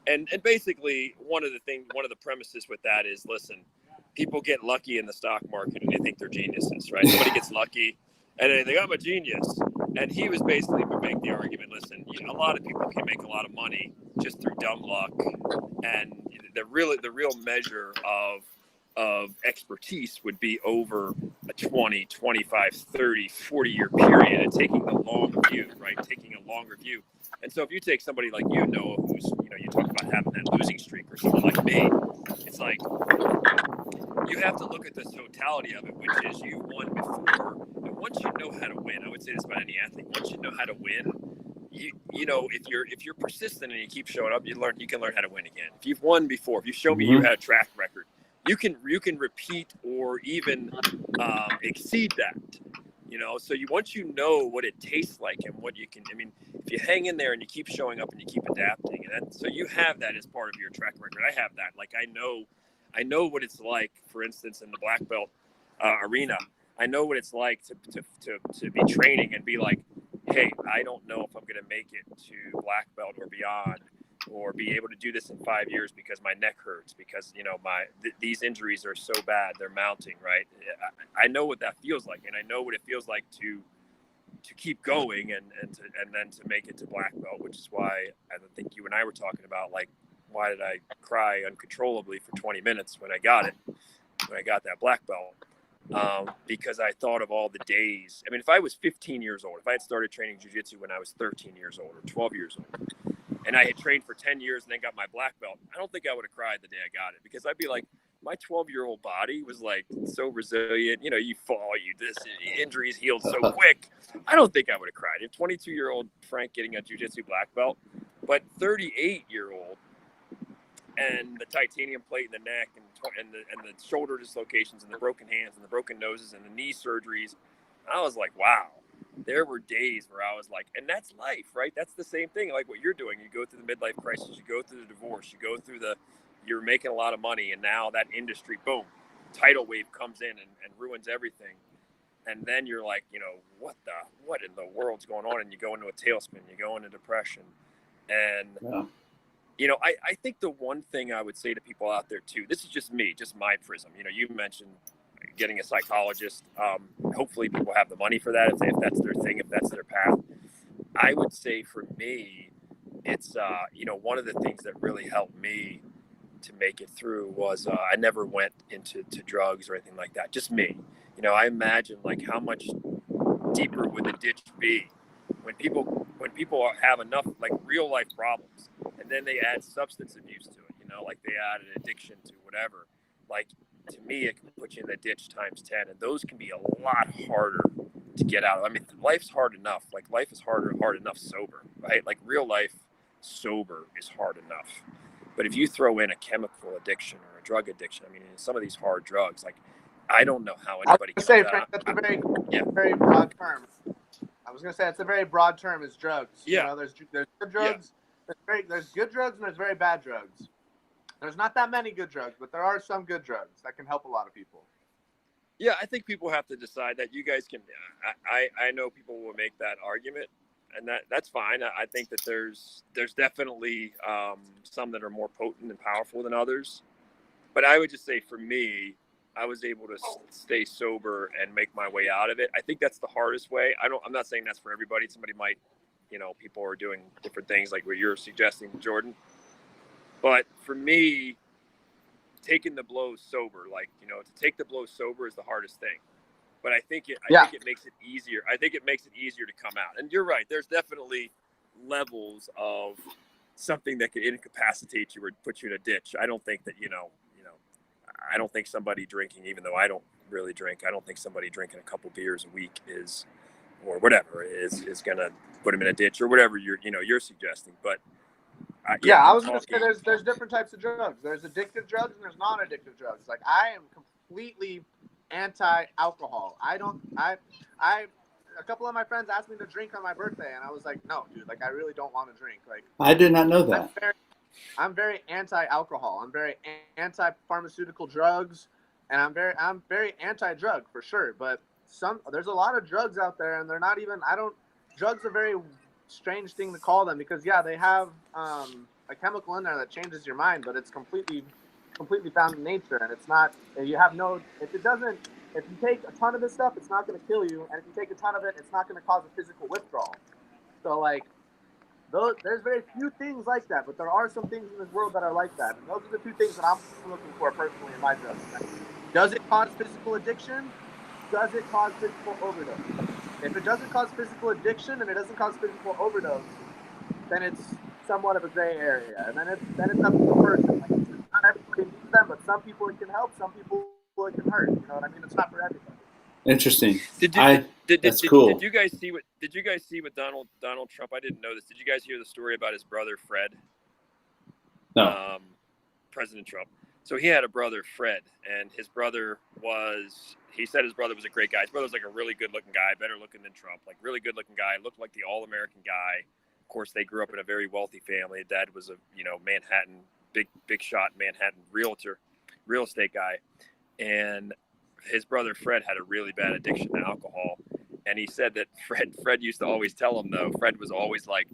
B: And basically, one of the premises with that is, listen, people get lucky in the stock market and they think they're geniuses, right? Somebody gets lucky and they think I'm a genius. And he was basically making the argument, listen, a lot of people can make a lot of money just through dumb luck. And the real measure of expertise would be over a 20, 25, 30, 40-year period and taking the long view, right? Taking a longer view. And so if you take somebody like Noah, who's, you talk about having that losing streak, or someone like me, it's like you have to look at the totality of it, which is you won before. And once you know how to win, I would say this about any athlete, once you know how to win, if you're persistent and you keep showing up, you can learn how to win again. If you've won before, if you show me you had a track record, you can repeat or even exceed that. So once you know what it tastes like and what you can, if you hang in there and you keep showing up and you keep adapting, so you have that as part of your track record. I have that. Like I know what it's like, for instance, in the black belt arena. I know what it's like to be training and be like, hey, I don't know if I'm going to make it to black belt or beyond, or be able to do this in 5 years because my neck hurts, because these injuries are so bad, they're mounting, right? I know what that feels like, and I know what it feels like to keep going and then to make it to black belt, which is why I think you and I were talking about, like, why did I cry uncontrollably for 20 minutes when I got that black belt? Because I thought of all the days. If I was 15 years old, if I had started training Jiu Jitsu when I was 13 years old or 12 years old, and I had trained for 10 years and then got my black belt, I don't think I would have cried the day I got it, because I'd be like, my 12-year-old body was like so resilient. You fall, this injuries healed so quick. I don't think I would have cried. If 22-year-old Frank getting a Jiu Jitsu black belt, but 38-year-old and the titanium plate in the neck and the shoulder dislocations and the broken hands and the broken noses and the knee surgeries, I was like, wow. There were days where I was like, and that's life, right? That's the same thing, like what you're doing. You go through the midlife crisis, you go through the divorce, you go through you're making a lot of money, and now that industry, boom, tidal wave comes in and ruins everything. And then you're like, what in the world's going on? And you go into a tailspin, you go into depression. And, I think the one thing I would say to people out there too, this is just me, just my prism. You mentioned getting a psychologist. Hopefully people have the money for that if that's their thing, if that's their path. I would say for me, it's, one of the things that really helped me to make it through was I never went into drugs or anything like that. Just me. I imagine, like, how much deeper would the ditch be when people have enough, like, real life problems, and then they add substance abuse to it, like they add an addiction to whatever. Like, to me, it can put you in the ditch times 10, and those can be a lot harder to get out of. Life's hard enough. Like, life is hard enough sober, right? Like, real life sober is hard enough. But if you throw in a chemical addiction or a drug addiction, some of these hard drugs, like, I don't know how anybody can say, Frank,
C: that's a very broad term. I was going to say it's a very broad term, is drugs.
B: Yeah.
C: There's good drugs. Yeah. There's good drugs and there's very bad drugs. There's not that many good drugs, but there are some good drugs that can help a lot of people.
B: Yeah, I think people have to decide that. You guys can. I know people will make that argument, and that's fine. I think that there's definitely some that are more potent and powerful than others. But I would just say, for me, I was able to stay sober and make my way out of it. I think that's the hardest way. I'm not saying that's for everybody. Somebody might, people are doing different things like what you're suggesting, Jordan. But for me, taking the blows sober, to take the blows sober is the hardest thing. But I think it makes it easier. I think it makes it easier to come out. And you're right. There's definitely levels of something that could incapacitate you or put you in a ditch. I don't think that, I don't think somebody drinking, even though I don't really drink, I don't think somebody drinking a couple beers a week or whatever is going to put them in a ditch or whatever you're suggesting. But
C: I was going to say there's different types of drugs. There's addictive drugs and there's non-addictive drugs. Like, I am completely anti-alcohol. A couple of my friends asked me to drink on my birthday, and I was like, no, dude, like, I really don't want to drink. Like,
A: I did not know that.
C: I'm very anti-alcohol. I'm very anti-pharmaceutical drugs, and I'm very anti-drug for sure. But there's a lot of drugs out there, and they're not even. Drugs are a very strange thing to call them, because they have a chemical in there that changes your mind, but it's completely completely found in nature, and it's not. You have no. If you take a ton of this stuff, it's not going to kill you, and if you take a ton of it, it's not going to cause a physical withdrawal. So like, there's very few things like that, but there are some things in this world that are like that, and those are the two things that I'm looking for personally in my drugs. Does it cause physical addiction? Does it cause physical overdose? If it doesn't cause physical addiction and it doesn't cause physical overdose, then it's somewhat of a gray area, and then it's up to the person. Like, not everybody needs them, but some people it can help, some people it can hurt. You know what I mean? It's not for everybody.
A: Interesting.
B: That's
A: cool.
B: Did you guys see what Donald Trump? I didn't know this. Did you guys hear the story about his brother Fred?
A: No.
B: President Trump. So he had a brother, Fred, and his brother he said his brother was a great guy. His brother was like a really good looking guy, better looking than Trump, like really good looking guy, looked like the all-American guy. Of course, they grew up in a very wealthy family. Dad was a, Manhattan, big shot Manhattan real estate guy. And his brother, Fred, had a really bad addiction to alcohol. And he said that Fred used to always tell him, though, Fred was always like,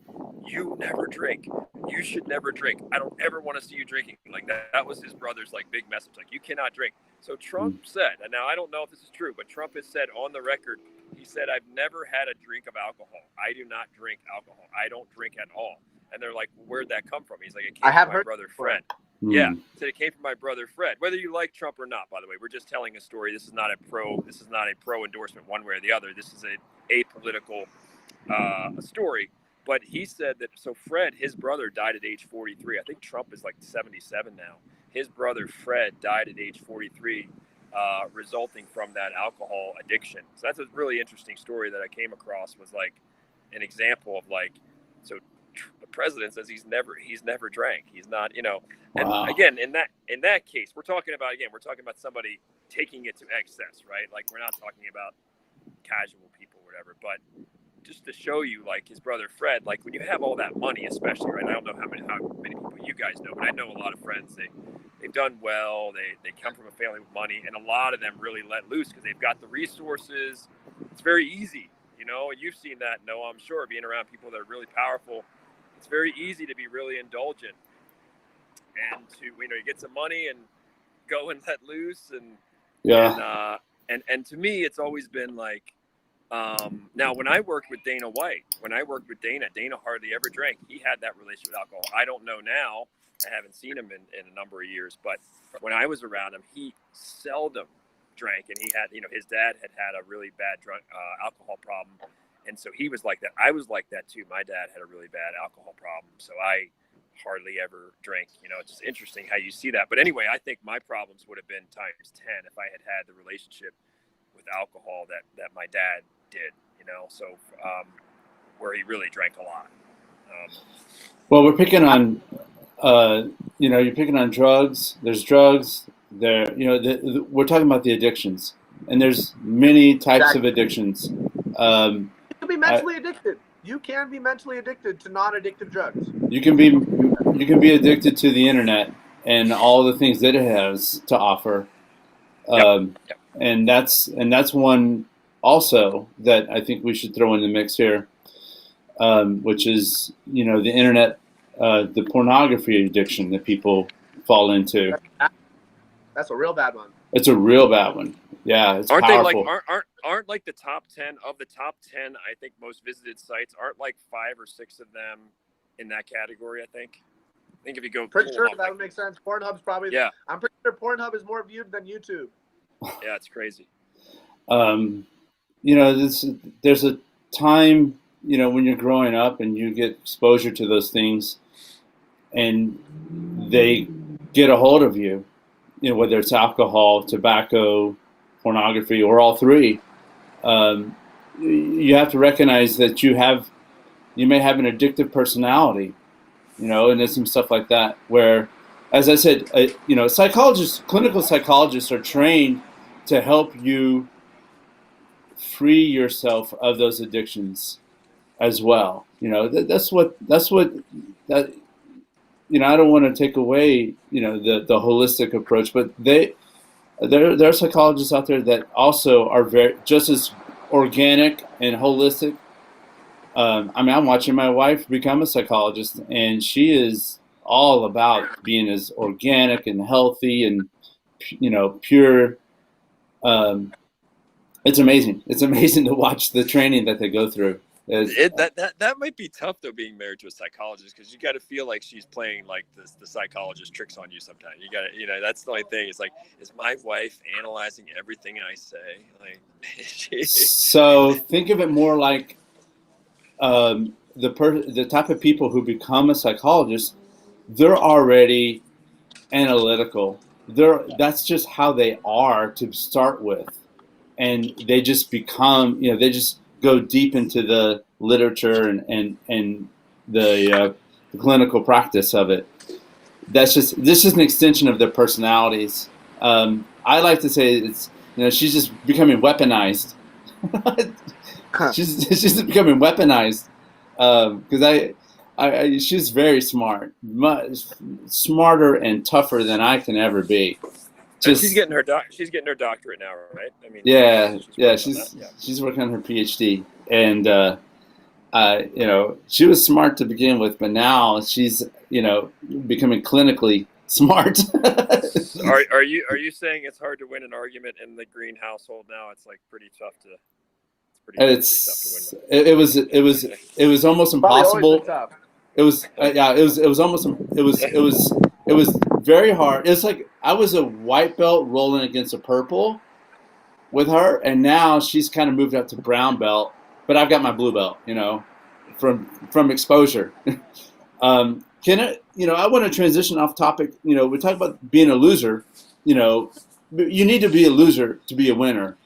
B: you never drink. You should never drink. I don't ever want to see you drinking. Like that was his brother's like big message. Like, you cannot drink. So Trump said, and now I don't know if this is true, but Trump has said on the record, he said, I've never had a drink of alcohol. I do not drink alcohol. I don't drink at all. And they're like, where'd that come from? He's like, it came from my brother, Fred. Yeah, said it came from my brother Fred. Whether you like Trump or not, by the way, we're just telling a story. This is not a pro endorsement one way or the other. This is a apolitical story. But he said that, so Fred, his brother died at age 43. I think Trump is like 77 now. His brother Fred died at age 43, resulting from that alcohol addiction. So that's a really interesting story that I came across, was like an example of like, so the president says he's never drank. He's not, and again, in that case, we're talking about somebody taking it to excess, right? Like, we're not talking about casual people or whatever, but just to show you, like, his brother Fred, like, when you have all that money, especially, right? I don't know how many people you guys know, but I know a lot of friends, they've done well. They come from a family with money, and a lot of them really let loose because they've got the resources. It's very easy, and you've seen that, Noah, I'm sure, being around people that are really powerful. It's very easy to be really indulgent and to, you get some money and go and let loose. And to me, it's always been like, now when I worked with Dana White, Dana hardly ever drank. He had that relationship with alcohol. I don't know now. I haven't seen him in a number of years, but when I was around him, he seldom drank, and he had, his dad had a really bad alcohol problem. And so he was like that. I was like that too. My dad had a really bad alcohol problem, so I hardly ever drank. It's just interesting how you see that. But anyway, I think my problems would have been times 10 if I had the relationship with alcohol that my dad did. So where he really drank a lot.
A: Well, we're picking on, you're picking on drugs. There's drugs. We're talking about the addictions, and there's many types of addictions.
C: You can be mentally addicted. You can be mentally addicted to non-addictive drugs.
A: You can be addicted to the internet and all the things that it has to offer. And that's one also that I think we should throw in the mix here, which is, the internet, the pornography addiction that people fall into.
C: That's a real bad one.
A: It's a real bad one. Yeah, it's
B: aren't
A: powerful.
B: They like aren't like the top 10 of the top 10? I think most visited sites, aren't like 5 or 6 of them in that category. I think if you go,
C: pretty sure that would make sense. Pornhub's probably.
B: Yeah,
C: I'm pretty sure Pornhub is more viewed than YouTube.
B: Yeah, it's crazy.
A: There's a time, when you're growing up and you get exposure to those things, and they get a hold of you. Whether it's alcohol, tobacco, pornography, or all three, you have to recognize that you may have an addictive personality, and there's some stuff like that where, as I said, clinical psychologists are trained to help you free yourself of those addictions as well. That's what I don't want to take away, the holistic approach, but there are psychologists out there that also are just as organic and holistic. I'm watching my wife become a psychologist, and she is all about being as organic and healthy and, pure. It's amazing. It's amazing to watch the training that they go through.
B: That might be tough though, being married to a psychologist, because you got to feel like she's playing like the psychologist tricks on you sometimes. You got to, that's the only thing. It's like, is my wife analyzing everything I say? Like,
A: So think of it more like the type of people who become a psychologist. They're already analytical. That's just how they are to start with, and they just become, they just go deep into the literature and the clinical practice of it. This is an extension of their personalities. I like to say it's, she's just becoming weaponized. she's just becoming weaponized because she's very smart, much smarter and tougher than I can ever be.
B: She's getting her doctorate now, right? I mean,
A: she's working on her PhD, and she was smart to begin with, but now she's becoming clinically smart.
B: Are you saying it's hard to win an argument in the Green household now? It's like pretty tough to.
A: It's pretty tough to win. It was almost impossible. It was very hard. It's like I was a white belt rolling against a purple with her, and now she's kind of moved up to brown belt, but I've got my blue belt, from exposure. I want to transition off topic. We talk about being a loser. You need to be a loser to be a winner,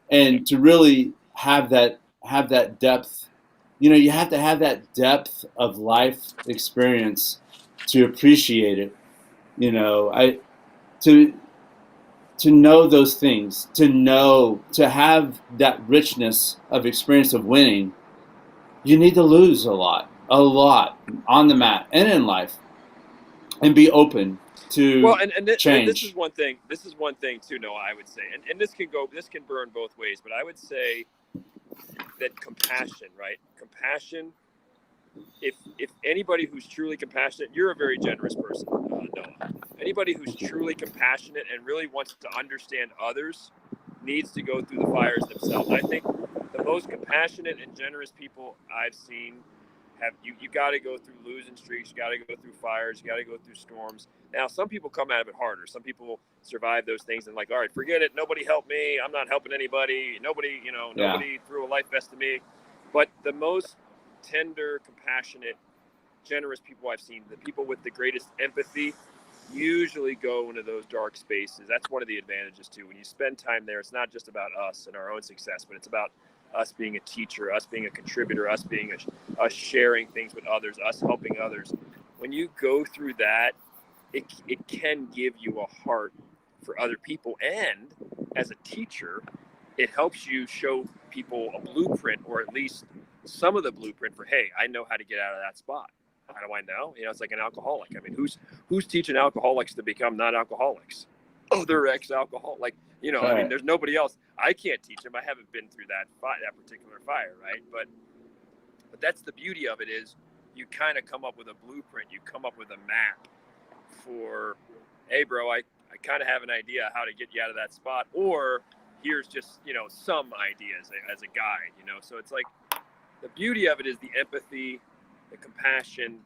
A: and to really have that depth. You have to have that depth of life experience to appreciate it. To know those things, to have that richness of experience of winning, you need to lose a lot on the mat and in life, and be open to change.
B: And this is one thing too, Noah, I would say, and this can burn both ways, but I would say that compassion, right? Compassion. If anybody who's truly compassionate, you're a very generous person, Noah. Anybody who's truly compassionate and really wants to understand others needs to go through the fires themselves. I think the most compassionate and generous people I've seen have you got to go through losing streaks, you got to go through fires, you got to go through storms. Now, some people come out of it harder. Some people survive those things and like, all right, forget it. Nobody helped me. I'm not helping anybody. Nobody threw a life vest to me. But the most tender, compassionate, generous people I've seen, the people with the greatest empathy, usually go into those dark spaces. That's one of the advantages too. When you spend time there, it's not just about us and our own success, but it's about us being a teacher, us being a contributor, us sharing things with others, us helping others. When you go through that, it can give you a heart for other people. And as a teacher, it helps you show people a blueprint, or at least some of the blueprint for, hey, I know how to get out of that spot. How do I know? It's like an alcoholic. I mean, who's teaching alcoholics to become non-alcoholics? Oh, they're ex-alcoholic. Like, right. I mean, there's nobody else. I can't teach them. I haven't been through that particular fire, right? But that's the beauty of it, is you kind of come up with a blueprint. You come up with a map for, hey, bro, I kind of have an idea how to get you out of that spot. Or here's just, some ideas as a guide, So it's like, the beauty of it is the empathy, the compassion,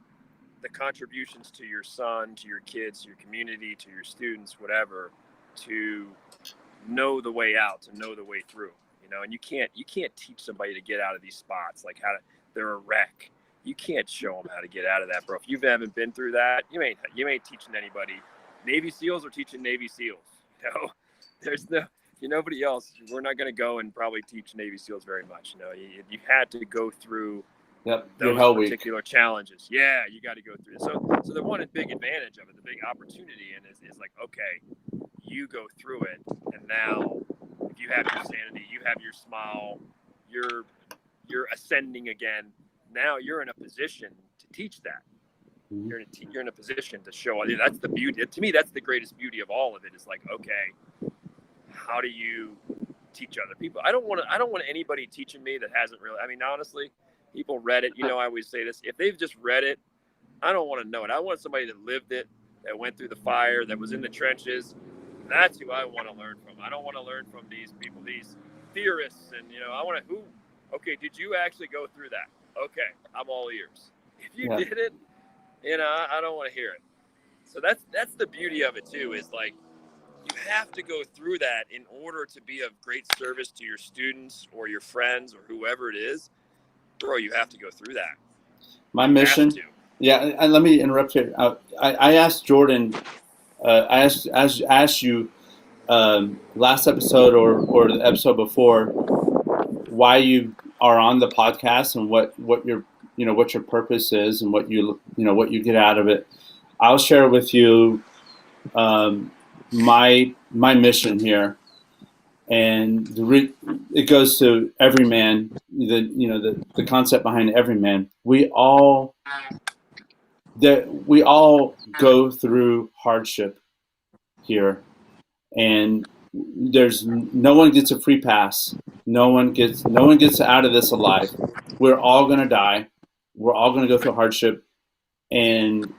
B: the contributions to your son, to your kids, to your community, to your students, whatever, to know the way out, to know the way through, and you can't teach somebody to get out of these spots, like they're a wreck. You can't show them how to get out of that, bro. If you haven't been through that, you ain't teaching anybody. Navy SEALs are teaching Navy SEALs. There's nobody else. We're not going to go and probably teach Navy SEALs very much. You had to go through those particular challenges. Yeah, you got to go through it. So the one big advantage of it, the big opportunity is like, okay, you go through it, and now if you have your sanity, you have your smile, you're ascending again. Now you're in a position to teach that. You're in a position to show. That's the beauty. To me, that's the greatest beauty of all of it. Is like, okay, how do you teach other people? I don't want anybody teaching me that hasn't really. I mean, honestly, people read it. I always say this: if they've just read it I don't want to know it. I want somebody that lived it, that went through the fire, that was in the trenches. That's who I want to learn from. I don't want to learn from these people, these theorists, and I want to Okay, did you actually go through that? Okay, I'm all ears. If you did it, I don't want to hear it. So that's the beauty of it too. Is like you have to go through that in order to be of great service to your students or your friends or whoever it is. Bro, you have to go through that.
A: My mission. Yeah, and let me interrupt here. I asked Jordan. I asked you last episode or the episode before why you are on the podcast and what your what your purpose is and what what you get out of it. I'll share with you my mission here, and it goes to Everyman. The concept behind Everyman. We all go through hardship here, and there's no one gets a free pass. No one gets out of this alive. We're all gonna die. We're all gonna go through hardship. And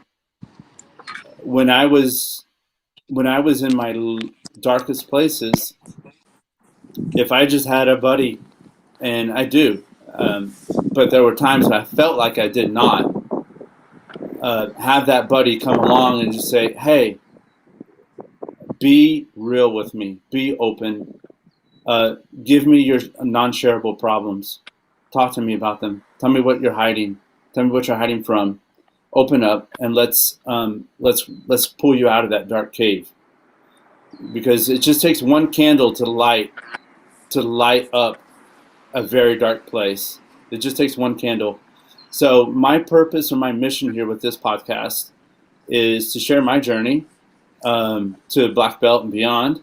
A: when I was in my darkest places, if I just had a buddy, and I do, but there were times when I felt like I did not have that buddy come along and just say, "Hey, be real with me. Be open. Give me your non-shareable problems. Talk to me about them. Tell me what you're hiding. Tell me what you're hiding from. Open up and let's pull you out of that dark cave. Because it just takes one candle to light up a very dark place. It just takes one candle. So my purpose or my mission here with this podcast is to share my journey to black belt and beyond.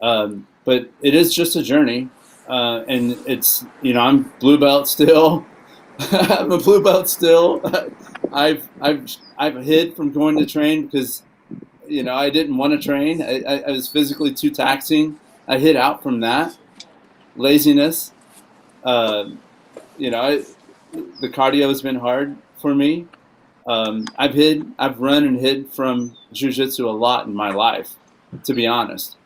A: But it is just a journey, and it's I'm blue belt still. I'm a blue belt still. I've hid from going to train because I didn't want to train. I was physically too taxing. I hid out from that laziness. The cardio has been hard for me. I've run and hid from Jiu Jitsu a lot in my life, to be honest.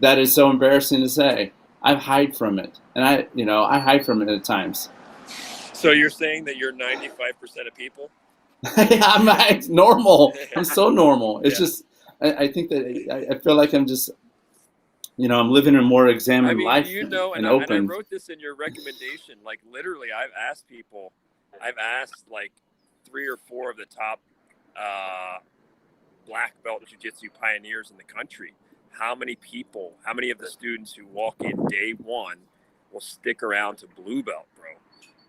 A: That is so embarrassing to say. I hide from it, and I hide from it at times.
B: So you're saying that you're 95% of people?
A: I'm normal. I'm so normal. It's just I think that I feel like I'm just I'm living a more examined life and
B: and
A: open.
B: I wrote this in your recommendation. Like literally, I've asked like 3 or 4 of the top black belt jiu-jitsu pioneers in the country. How many of the students who walk in day one will stick around to blue belt, bro?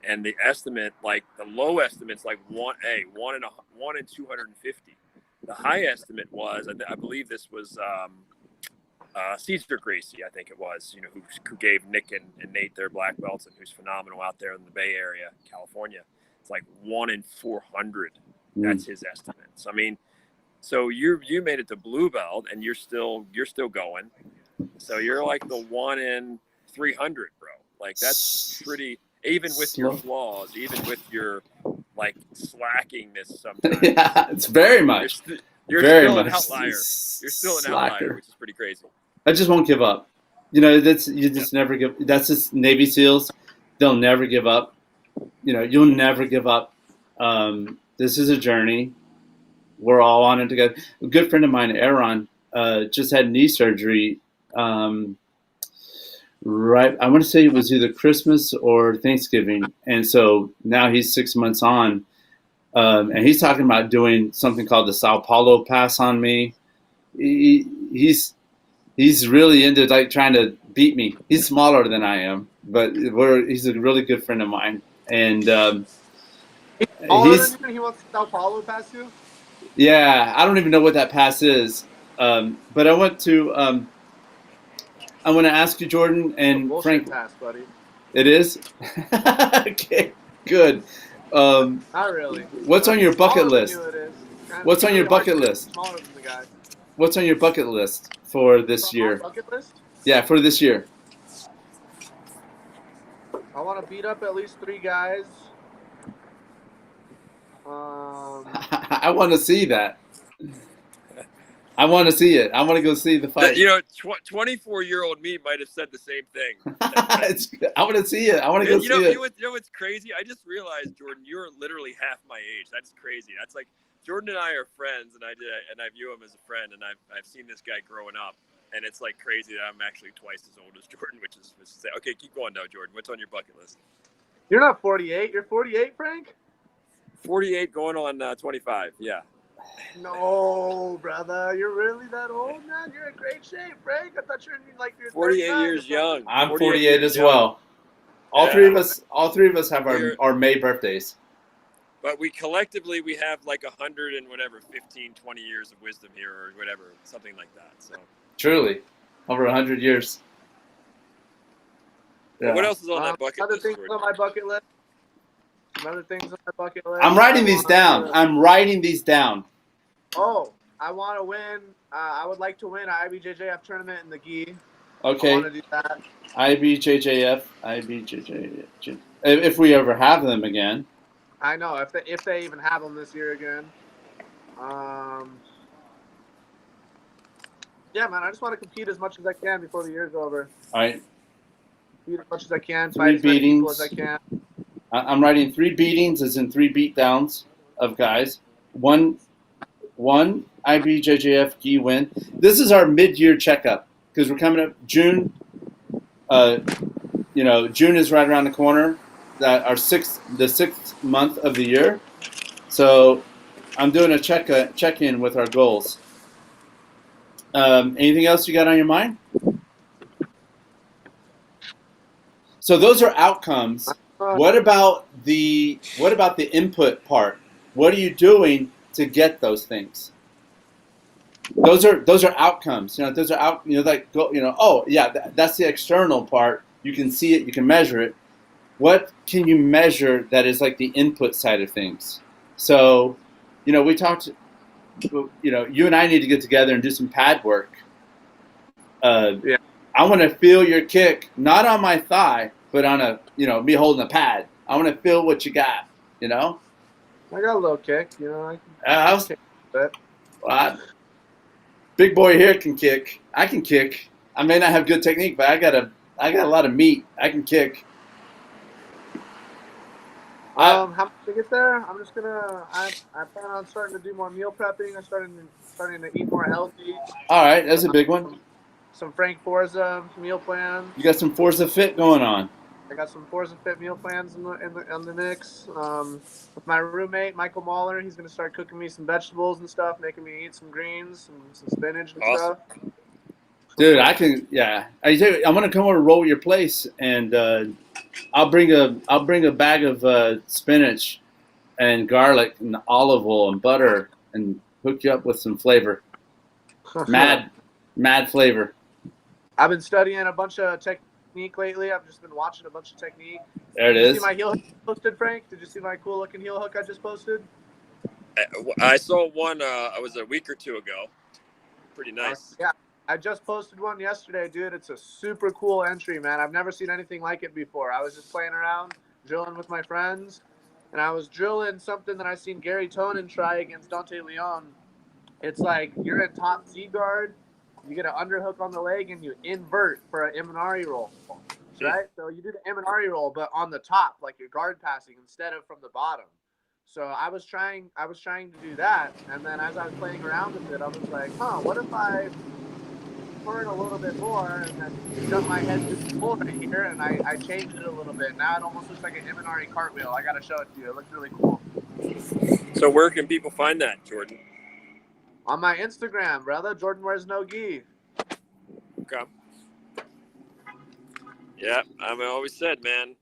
B: And the estimate, like the low estimate's like one in 250. The high estimate was, I believe this was Caesar Gracie, I think it was, who gave Nick and Nate their black belts and who's phenomenal out there in the Bay Area, California. It's like 1 in 400. That's his estimate. So I mean, so you made it to blue belt and you're still going. So you're like the 1 in 300, bro. Like that's pretty. Even with your flaws, even with your like slackingness sometimes.
A: Yeah, it's very much.
B: You're still an outlier. You're still an outlier, which is pretty crazy.
A: I just won't give up. Never give. That's just Navy SEALs. They'll never give up. You'll never give up. This is a journey. We're all on it together. A good friend of mine, Aaron, just had knee surgery. Right, I want to say it was either Christmas or Thanksgiving, and so now he's 6 months on, and he's talking about doing something called the Sao Paulo pass on me. He's really into like trying to beat me. He's smaller than I am, but he's a really good friend of mine, and
C: he wants the Sao Paulo pass too.
A: Yeah, I don't even know what that pass is, but I went to. I want to ask you, Jordan and Frank.
C: Pass, buddy.
A: It is? Okay, good.
C: Not really.
A: What's on your bucket list? What's on your bucket list?
C: Smaller than the guy.
A: What's on your bucket list for this year?
C: Bucket list?
A: Yeah, for this year.
C: I want to beat up at least 3 guys.
A: I want to see that. I want to see it. I want to go see the fight.
B: 24-year-old me might have said the same thing.
A: I want to see it. I want to go see it.
B: You know what's crazy? I just realized, Jordan, you're literally half my age. That's crazy. That's like Jordan and I are friends, and I view him as a friend, and I've seen this guy growing up, and it's like crazy that I'm actually twice as old as Jordan, which is okay. Keep going now, Jordan. What's on your bucket list?
C: You're not 48. You're 48, Frank?
B: 48 going on 25. Yeah.
C: No, brother. You're really that old, man? You're in great shape, Frank. I thought you were in like your
B: 48 years young.
A: I'm 48 as well. All three of us have our May birthdays.
B: But we collectively have like 100 and whatever, 15, 20 years of wisdom here or whatever, something like that. So
A: truly, over 100 years.
B: Yeah. What else is on that bucket
C: list?
B: Other things
C: on my bucket list. Other things on my bucket list.
A: I'm writing these down. I'm writing these down.
C: Oh, I want to win. I would like to win an IBJJF tournament in the gi.
A: Okay.
C: I want to do that.
A: IBJJF. If we ever have them again.
C: I know if they even have them this year again. Yeah, man. I just want to compete as much as I can before the year's over.
A: All right.
C: Compete as much as I can.
A: 3 beatings.
C: As I can.
A: I'm writing 3 beatings, as in 3 beatdowns of guys. One IBJJF gi win. This is our mid-year checkup because we're coming up June. June is right around the corner. That the 6th month of the year. So I'm doing a check-in with our goals. Anything else you got on your mind? So those are outcomes. What about the input part? What are you doing to get those things? Those are outcomes. Those are out. That's the external part. You can see it. You can measure it. What can you measure that is like the input side of things? So, we talked. You and I need to get together and do some pad work.
C: Yeah.
A: I want to feel your kick, not on my thigh, but on me holding a pad. I want to feel what you got.
C: I got a little kick.
A: I can kick a bit. Big boy here can kick. I can kick. I may not have good technique, but I got a lot of meat. I can kick.
C: How much to get there? I'm just gonna. I plan on starting to do more meal prepping. I'm starting to eat more healthy.
A: All right, that's a big one.
C: Some Frank Forza meal plans.
A: You got some Forza Fit going on.
C: I got some Forza Fit meal plans in the mix. With my roommate Michael Mahler, he's gonna start cooking me some vegetables and stuff, making me eat some greens, some spinach and stuff.
A: Dude, I can. Yeah, I'm gonna come over to roll your place, and I'll bring a bag of spinach and garlic and olive oil and butter and hook you up with some flavor. Mad flavor.
C: I've been studying a bunch of technique lately. I've just been watching a bunch of technique.
A: There it is.
C: Did you see my heel hook I posted, Frank? Did you see my cool looking heel hook I just posted?
B: I saw one. It was a week or two ago. Pretty nice.
C: Yeah. I just posted one yesterday, dude. It's a super cool entry, man. I've never seen anything like it before. I was just playing around, drilling with my friends, and I was drilling something that I seen Gary Tonin try against Dante Leon. It's like you're in top Z guard, you get an underhook on the leg, and you invert for an Imanari roll, right? So you do the Imanari roll, but on the top, like you're guard passing instead of from the bottom. So I was trying to do that, and then as I was playing around with it, I was like, what if I turn a little bit more and then jump my head to the floor here, and I changed it a little bit. Now it almost looks like an Imanari cartwheel. I gotta show it to you. It looks really cool.
B: So where can people find that, Jordan?
C: On my Instagram, brother. Jordan wears no gi.
B: Okay. Yeah, I've always said, man,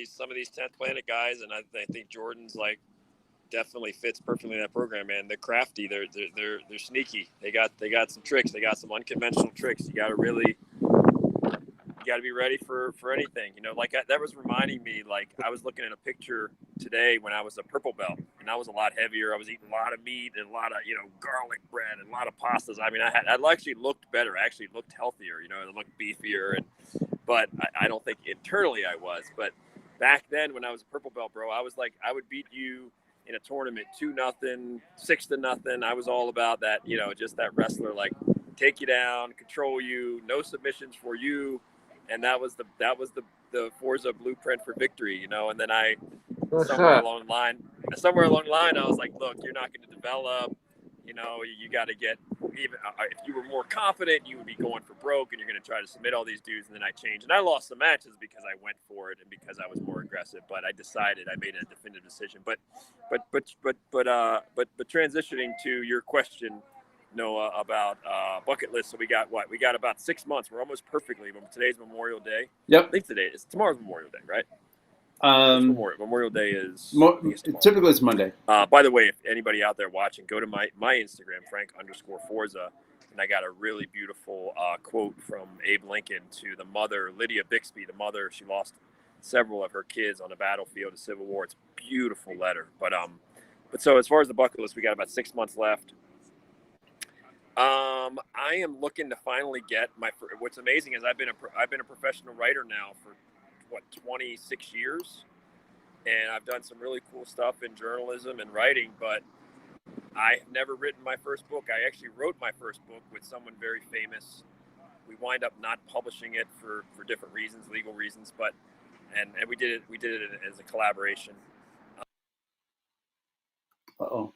B: some of these 10th Planet guys, and I think Jordan's like definitely fits perfectly in that program, man. They're crafty. They're sneaky. They got some tricks. They got some unconventional tricks. You got to be ready for anything. That was reminding me, like I was looking at a picture today when I was a purple belt, and I was a lot heavier. I was eating a lot of meat and a lot of garlic bread and a lot of pastas. I mean, I actually looked better. I actually looked healthier. I looked beefier, but I don't think internally I was. But back then when I was a purple belt, bro, I was like, I would beat you in a tournament 2-0, 6-0. I was all about that, you know, just that wrestler, like take you down, control you, no submissions for you. And that was the Forza blueprint for victory, you know. And then somewhere along the line, I was like, look, you're not going to develop, you know, you got to get, even if you were more confident, you would be going for broke and you're going to try to submit all these dudes. And then I changed, and I lost the matches because I went for it and because I was more aggressive. But I made a definitive decision. But transitioning to your question, Noah, about bucket list. So we got about 6 months. We're almost perfectly. Today's Memorial Day.
A: Yep.
B: I think tomorrow's Memorial Day, right? Memorial Day is
A: typically it's Monday.
B: By the way, if anybody out there watching, go to my Instagram, Frank_Forza, and I got a really beautiful quote from Abe Lincoln to the mother, Lydia Bixby, the mother. She lost several of her kids on the battlefield of Civil War. It's a beautiful letter. But so as far as the bucket list, we got about 6 months left. I am looking to finally get what's amazing is I've been a professional writer now for 26 years, and I've done some really cool stuff in journalism and writing, but I've never written my first book. I actually wrote my first book with someone very famous. We wind up not publishing it for different reasons, legal reasons, but and we did it as a collaboration.
A: Uh-oh.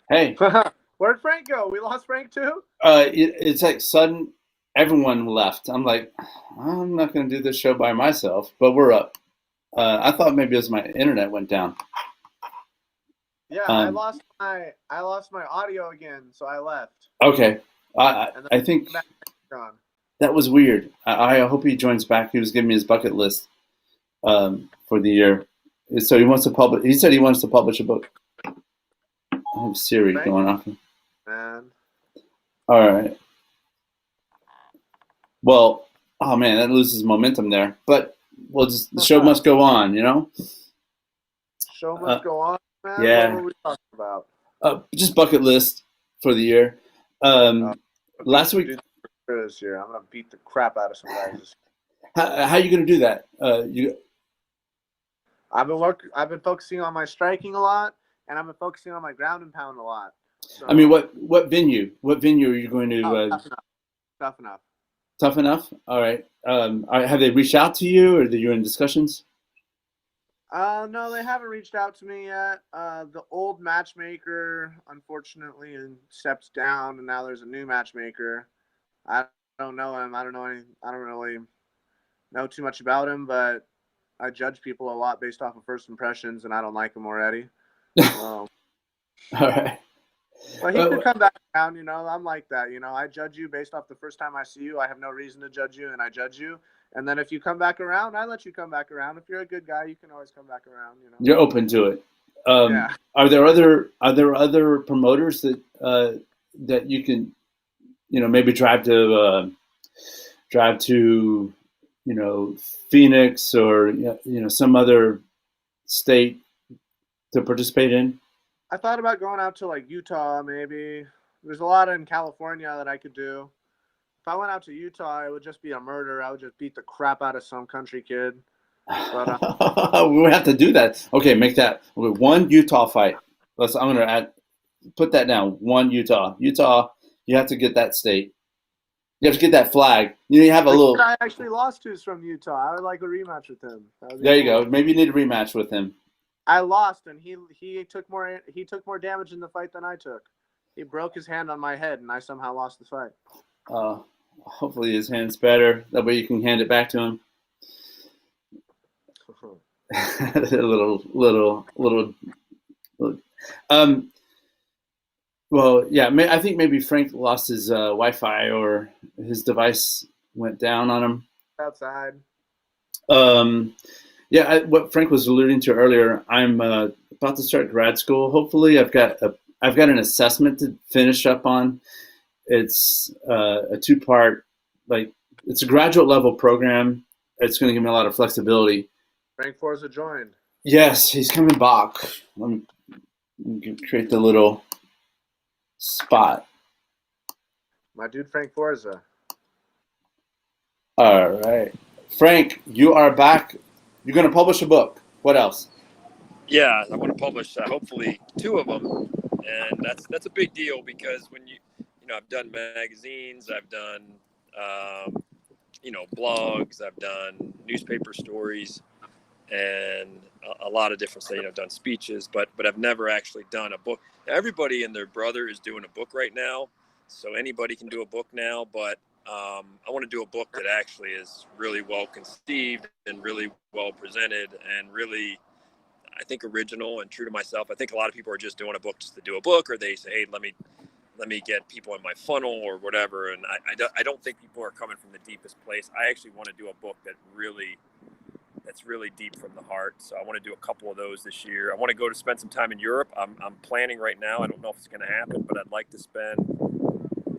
A: Hey.
C: Where'd Frank go? We lost Frank too?
A: It's like sudden, everyone left. I'm like, I'm not going to do this show by myself, but we're up. I thought maybe it was my internet went down.
C: Yeah, I lost my audio again, so I left.
A: Okay. I think that was weird. I hope he joins back. He was giving me his bucket list for the year. So he wants to publish. He said he wants to publish a book. I have Siri going off.
C: Man.
A: All right. Well, oh man, that loses momentum there. But the show must go on, you know?
C: Show must go on, man.
A: Yeah.
C: What were we talking about?
A: Just bucket list for the year. Last week.
C: This year, I'm gonna beat the crap out of some guys.
A: How are you gonna do that?
C: I've been focusing on my striking a lot, and I've been focusing on my ground and pound a lot. So,
A: I mean, what venue? What venue are you going to?
C: Tough enough.
A: Tough enough. All right. Have they reached out to you, or are you in discussions?
C: No, they haven't reached out to me yet. The old matchmaker, unfortunately, stepped down, and now there's a new matchmaker. I don't know him. I don't really know too much about him, but I judge people a lot based off of first impressions, and I don't like him already.
A: All right.
C: But he could come back around, you know. I'm like that, you know. I judge you based off the first time I see you. I have no reason to judge you, and I judge you. And then if you come back around, I let you come back around. If you're a good guy, you can always come back around, you know.
A: You're open to it.
C: Yeah.
A: Are there other promoters that you can, you know, maybe drive to you know, Phoenix or you know, some other state to participate in?
C: I thought about going out to like Utah, maybe. There's a lot in California that I could do. If I went out to Utah, it would just be a murder. I would just beat the crap out of some country kid. But,
A: we would have to do that. Okay, make that one Utah fight. I'm gonna put that down. One Utah. You have to get that state. You have to get that flag. You have a little.
C: I actually lost who's from Utah. I would like a rematch with him.
A: There you go. Maybe you need a rematch with him.
C: I lost, and he took more damage in the fight than I took. He broke his hand on my head, and I somehow lost the fight.
A: Hopefully his hand's better. That way you can hand it back to him. little. Well, yeah. I think maybe Frank lost his Wi-Fi or his device went down on him.
C: Outside.
A: Yeah, what Frank was alluding to earlier, I'm about to start grad school. Hopefully, I've got an assessment to finish up on. It's a two-part, like it's a graduate level program. It's going to give me a lot of flexibility.
C: Frank Forza joined.
A: Yes, he's coming back. Let me create the little spot.
C: My dude Frank Forza.
A: All right, Frank, you are back. You're going to publish a book. What else?
B: Yeah, I want to publish hopefully 2 of them, and that's a big deal because when I've done magazines, I've done blogs, I've done newspaper stories, and a lot of different stuff. I've done speeches, but I've never actually done a book. Everybody and their brother is doing a book right now, so anybody can do a book now. But I want to do a book that actually is really well conceived and really well presented and really, I think, original and true to myself. I think a lot of people are just doing a book just to do a book, or they say, hey, let me get people in my funnel or whatever. And I don't think people are coming from the deepest place. I actually want to do a book that's really deep from the heart. So I want to do a couple of those this year. I want to go to spend some time in Europe. I'm planning right now. I don't know if it's going to happen, but I'd like to spend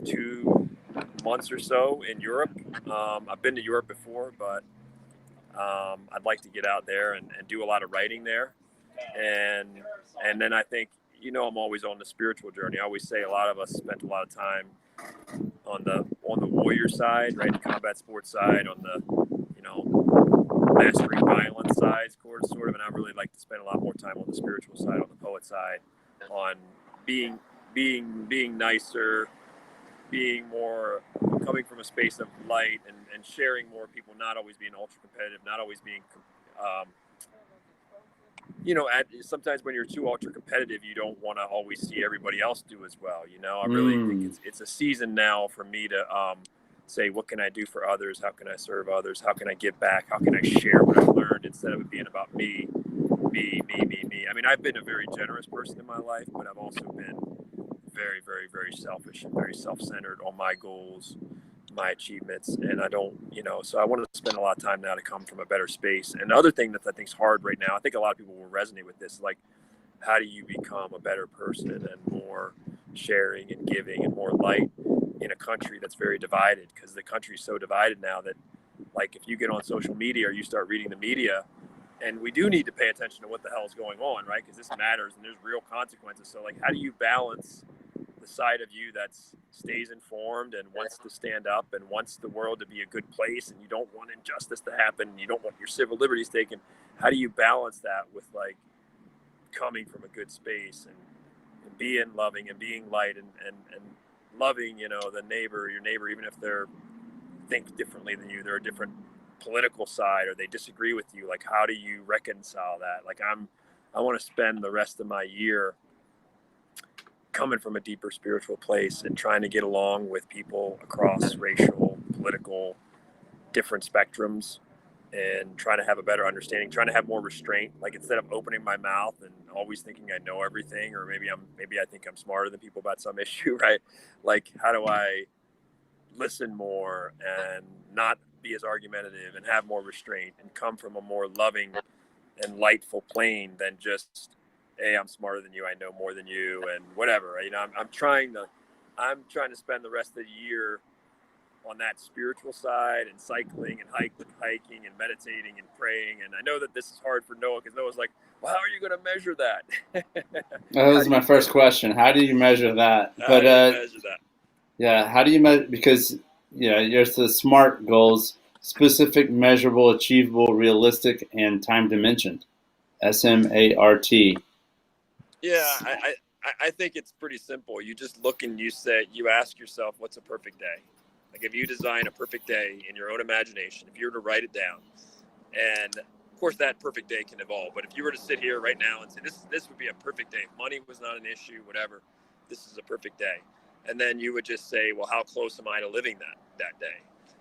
B: 2 months or so in Europe. I've been to Europe before, but I'd like to get out there and do a lot of writing there. And then I think, I'm always on the spiritual journey. I always say a lot of us spent a lot of time on the warrior side, right? The combat sports side, on the, mastering violence side, sort of. And I really like to spend a lot more time on the spiritual side, on the poet side, on being nicer, being more, coming from a space of light and sharing more people, not always being ultra competitive, not always being, sometimes when you're too ultra competitive, you don't want to always see everybody else do as well. I really think it's a season now for me to say, what can I do for others? How can I serve others? How can I give back? How can I share what I've learned instead of it being about me? I mean, I've been a very generous person in my life, but I've also been very, very, very selfish and very self-centered on my goals, my achievements. And I don't, so I want to spend a lot of time now to come from a better space. And the other thing that I think is hard right now, I think a lot of people will resonate with this, like, how do you become a better person and more sharing and giving and more light in a country that's very divided? Because the country is so divided now that, like, if you get on social media or you start reading the media, and we do need to pay attention to what the hell is going on, right? Because this matters and there's real consequences. So, like, how do you balance the side of you that stays informed and wants to stand up and wants the world to be a good place, and you don't want injustice to happen, and you don't want your civil liberties taken? How do you balance that with, like, coming from a good space and being loving and being light and loving, the neighbor, your neighbor, even if they're think differently than you, they're a different political side, or they disagree with you? Like, how do you reconcile that? Like, I want to spend the rest of my year coming from a deeper spiritual place and trying to get along with people across racial, political, different spectrums, and trying to have a better understanding, trying to have more restraint. Like, instead of opening my mouth and always thinking I know everything, or maybe I think I'm smarter than people about some issue, right? Like, how do I listen more and not be as argumentative and have more restraint and come from a more loving and lightful plane than just, hey, I'm smarter than you, I know more than you, and whatever. I'm trying to spend the rest of the year on that spiritual side and cycling and hiking and meditating and praying. And I know that this is hard for Noah, because Noah's like, well, how are you going to measure that?
A: That was my first question. How do you measure that?
B: How do you measure that?
A: Yeah, how do you measure? Because there's the SMART goals: specific, measurable, achievable, realistic, and time dimensioned. SMART.
B: Yeah, I think it's pretty simple. You just look and you ask yourself, what's a perfect day? Like, if you design a perfect day in your own imagination, if you were to write it down, and of course that perfect day can evolve, but if you were to sit here right now and say, this would be a perfect day, if money was not an issue, whatever, this is a perfect day. And then you would just say, well, how close am I to living that day?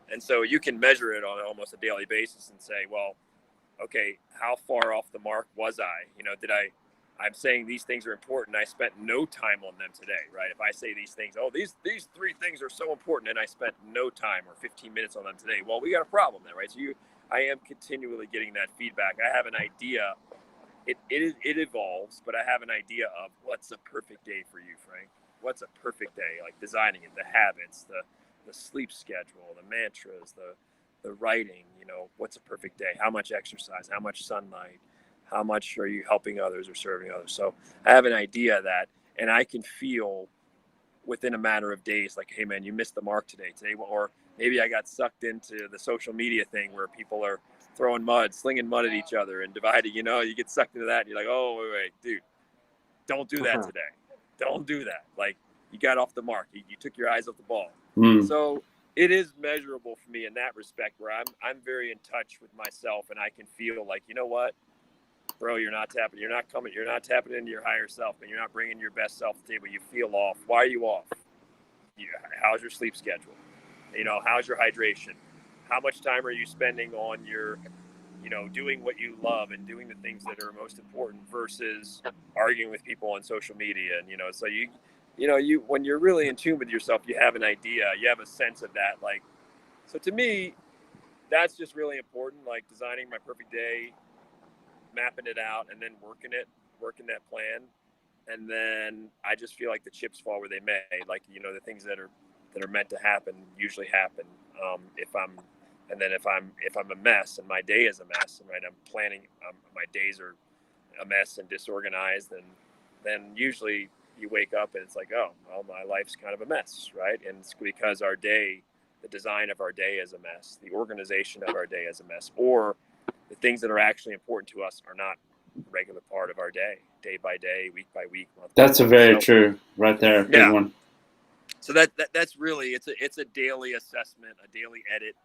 B: And so you can measure it on almost a daily basis and say, well, okay, how far off the mark was I? I'm saying these things are important. I spent no time on them today, right? If I say these things, these 3 things are so important, and I spent no time or 15 minutes on them today, well, we got a problem there, right? So I am continually getting that feedback. I have an idea. It evolves, but I have an idea of what's a perfect day for you, Frank. What's a perfect day? Like designing it, the habits, the sleep schedule, the mantras, the writing. What's a perfect day? How much exercise? How much sunlight? How much are you helping others or serving others? So I have an idea of that, and I can feel within a matter of days, like, hey man, you missed the mark today, or maybe I got sucked into the social media thing where people are throwing slinging mud at each other and dividing, you get sucked into that. And you're like, oh, wait, dude, don't do that today. Don't do that. Like, you got off the mark. You took your eyes off the ball. So it is measurable for me in that respect, where I'm very in touch with myself, and I can feel like, you know what, bro, you're not tapping into your higher self, and you're not bringing your best self to the table. You feel off. Why are you off? How's your sleep schedule? How's your hydration? How much time are you spending on your, doing what you love and doing the things that are most important versus arguing with people on social media? And, so you when you're really in tune with yourself, you have an idea, you have a sense of that. Like, so to me, that's just really important, like designing my perfect day, mapping it out, and then working that plan. And then I just feel like the chips fall where they may. Like, the things that are meant to happen usually happen. If I'm a mess and my day is a mess, and right, I'm planning, my days are a mess and disorganized, and then usually you wake up and it's like, oh, well, my life's kind of a mess, right? And it's because the design of our day is a mess, the organization of our day is a mess, or the things that are actually important to us are not a regular part of our day by day, week by week, month.
A: That's a very true, right there, big one.
B: So that's really, it's a daily assessment, a daily edit.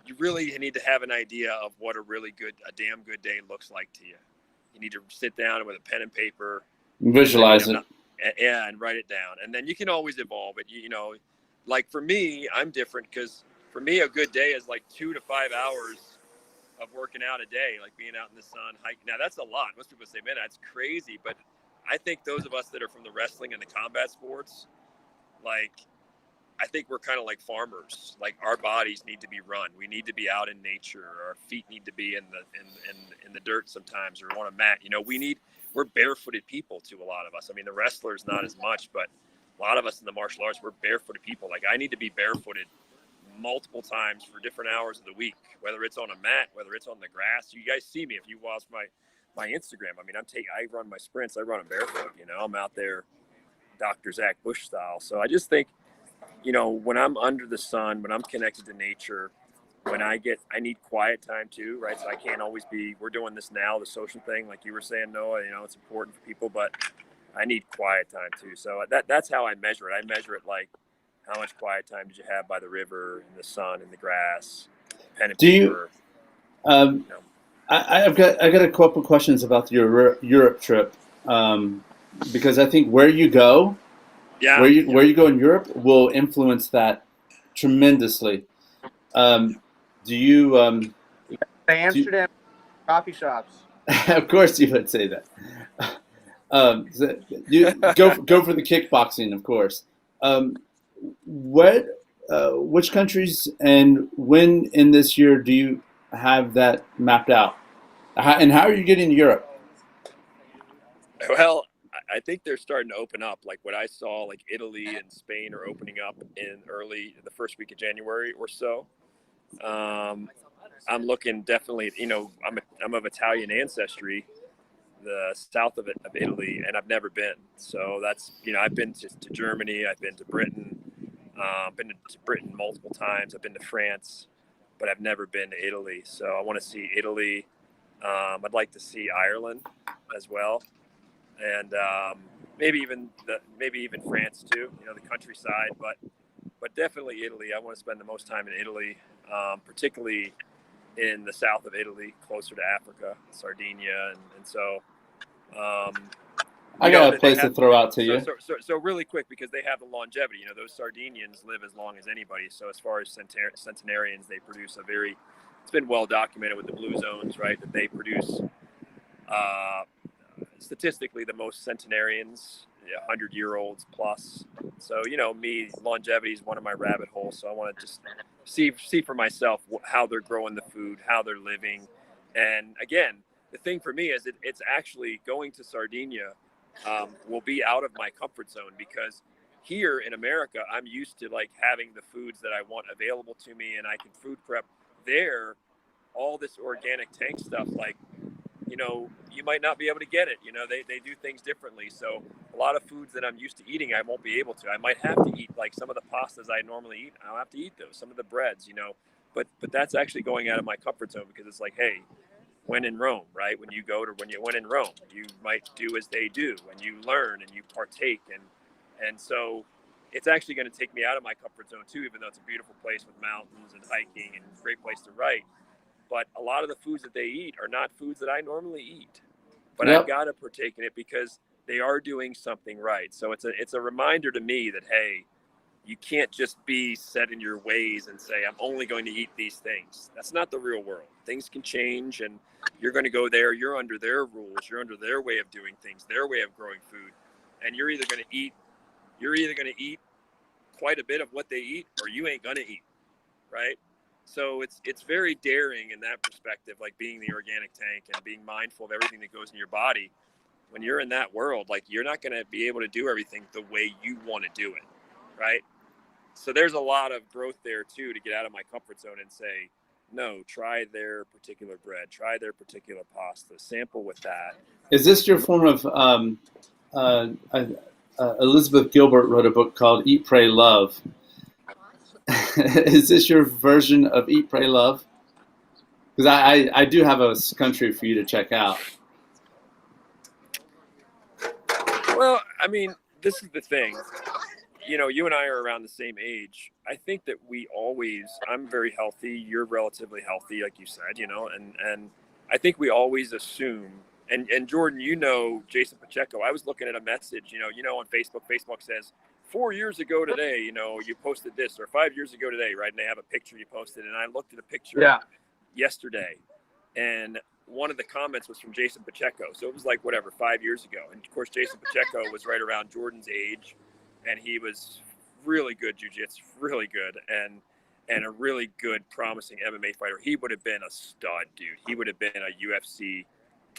B: You really need to have an idea of what a damn good day looks like to you. You need to sit down with a pen and paper,
A: visualize it,
B: and write it down. And then you can always evolve it. Like for me, I'm different, because for me, a good day is like 2 to 5 hours of working out a day, like being out in the sun, hiking. Now that's a lot. Most people say, man, that's crazy. But I think those of us that are from the wrestling and the combat sports, like, I think we're kind of like farmers. Like, our bodies need to be run. We need to be out in nature. Our feet need to be in the dirt sometimes, or on a mat. We're barefooted people too, a lot of us. I mean, the wrestlers not as much, but a lot of us in the martial arts, we're barefooted people. Like, I need to be barefooted multiple times for different hours of the week, whether it's on a mat, whether it's on the grass. You guys see me if you watch my Instagram. I mean, I run my sprints. I run them barefoot. I'm out there, Dr. Zach Bush style. So I just think, when I'm under the sun, when I'm connected to nature, when I need quiet time too, right? So I can't always we're doing this now, the social thing, like you were saying, Noah, it's important for people, but I need quiet time too. So that's how I measure it. I measure it like, how much quiet time did you have by the river, in the sun, in the grass, pen and paper?
A: I've got a couple questions about your Europe trip, because I think where you go in Europe will influence that tremendously. Do you?
C: Amsterdam coffee shops.
A: Of course, you would say that. You go for the kickboxing, of course. Which countries and when in this year do you have that mapped out? And how are you getting to Europe?
B: Well, I think they're starting to open up. Like what I saw, like Italy and Spain are opening up in the first week of January or so. I'm looking definitely, I'm of Italian ancestry, the south of Italy, and I've never been. So that's, I've been to Germany, I've been to Britain, multiple times. I've been to France, but I've never been to Italy. So I want to see Italy. I'd like to see Ireland as well, and maybe even France too. The countryside, but definitely Italy. I want to spend the most time in Italy, particularly in the south of Italy, closer to Africa, Sardinia, and so.
A: I got a place to throw out to you.
B: So really quick, because they have the longevity. Those Sardinians live as long as anybody. So as far as centenarians, they produce it's been well documented with the blue zones, right, that they produce statistically the most centenarians 100-year-olds plus. So, me, longevity is one of my rabbit holes. So I want to just see for myself how they're growing the food, how they're living. And again, the thing for me is it's actually going to Sardinia will be out of my comfort zone, because here in America, I'm used to like having the foods that I want available to me, and I can food prep. There, all this organic tank stuff, like, you might not be able to get it. They do things differently. So a lot of foods that I'm used to eating, I won't be able to. I might have to eat like some of the pastas I normally eat. I'll have to eat those, some of the breads, but that's actually going out of my comfort zone, because it's like, hey, when in Rome, right? When in Rome, you might do as they do, and you learn and you partake. And so it's actually going to take me out of my comfort zone too, even though it's a beautiful place with mountains and hiking and a great place to write. But a lot of the foods that they eat are not foods that I normally eat. But I've got to partake in it because they are doing something right. So it's a reminder to me that, hey, you can't just be set in your ways and say, I'm only going to eat these things. That's not the real world. Things can change, and you're going to go there. You're under their rules. You're under their way of doing things, their way of growing food. And you're either going to eat quite a bit of what they eat, or you ain't going to eat, right? So it's very daring in that perspective, like being the organic tank and being mindful of everything that goes in your body. When you're in that world, like, you're not going to be able to do everything the way you want to do it, right? So there's a lot of growth there too, to get out of my comfort zone and say, no, try their particular bread, try their particular pasta, sample with that.
A: Is this your form of Elizabeth Gilbert wrote a book called Eat, Pray, Love. Is this your version of Eat, Pray, Love? Because I do have a country for you to check out.
B: Well, I mean, this is the thing. You and I are around the same age. I think that I'm very healthy. You're relatively healthy, like you said, and I think we always assume, and Jordan, Jason Pacheco, I was looking at a message, on Facebook says, 4 years ago today, you posted this, or 5 years ago today, right? And they have a picture you posted. And I looked at a picture yesterday, and one of the comments was from Jason Pacheco. So it was like, 5 years ago. And of course, Jason Pacheco was right around Jordan's age, and he was really good jiu-jitsu, really good, and a really good, promising MMA fighter. He would have been a stud, dude. He would have been a UFC.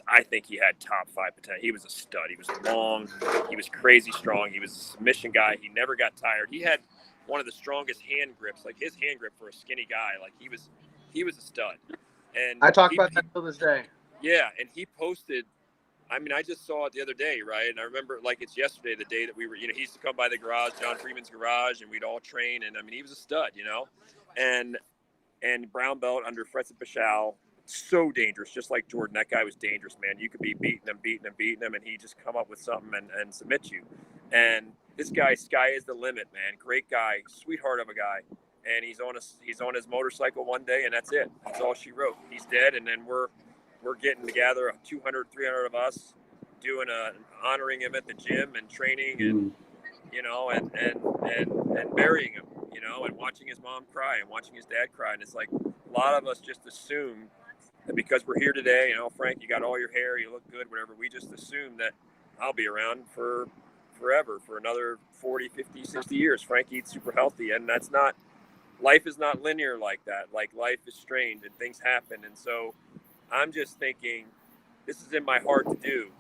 B: I think he had top 5 potential. He was a stud. He was long. He was crazy strong. He was a submission guy. He never got tired. He had one of the strongest hand grips. Like, his hand grip for a skinny guy, like, he was a stud. And
C: I talk about that till this day.
B: Yeah, and he posted. I mean, I just saw it the other day, right? And I remember like it's yesterday, the day that we were, he used to come by the garage, John Freeman's garage, and we'd all train. And I mean, he was a stud, and brown belt under Fretz Pashal, so dangerous, just like Jordan. That guy was dangerous, man. You could be beating him, and he just come up with something and submit you. And this guy, sky is the limit, man. Great guy, sweetheart of a guy. And he's on his motorcycle one day, and that's it. That's all she wrote. He's dead, and then we're getting together, 200, 300 of us, honoring him at the gym and training, and and burying him, and watching his mom cry and watching his dad cry. And it's like, a lot of us just assume that because we're here today, Frank, you got all your hair, you look good, whatever. We just assume that I'll be around for forever, for another 40, 50, 60 years. Frank eats super healthy, and that's not. Life is not linear like that. Like, life is strange and things happen. And so I'm just thinking, this is in my heart to do.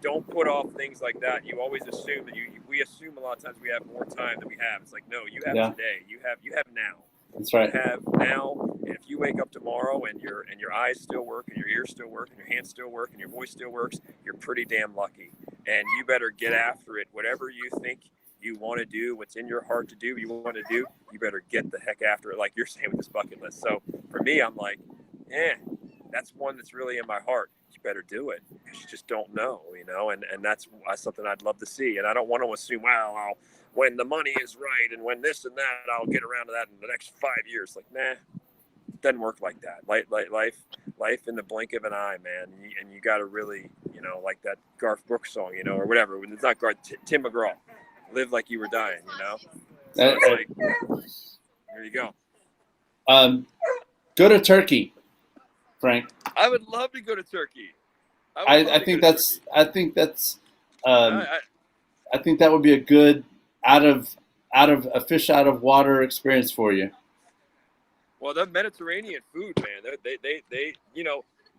B: Don't put off things like that. You always assume that we assume a lot of times we have more time than we have. It's like, no, you have today. You have now.
A: That's right.
B: You have now. And if you wake up tomorrow and your eyes still work, and your ears still work, and your hands still work, and your voice still works, you're pretty damn lucky. And you better get after it. Whatever you think you want to do, what's in your heart to do, you better get the heck after it, like you're saying with this bucket list. So for me, I'm like, that's one that's really in my heart. You better do it, because you just don't know, and that's something I'd love to see. And I don't want to assume, when the money is right and when this and that, I'll get around to that in the next 5 years. Like, nah, it doesn't work like that. Life in the blink of an eye, man. And you got to really, like that Garth Brooks song, or whatever. It's not Garth, Tim McGraw. Live like you were dying, So it's like, there you go.
A: Go to Turkey, Frank.
B: I would love to go to Turkey.
A: I think that's I think that would be a good out of a fish out of water experience for you.
B: Well, the Mediterranean food, man, they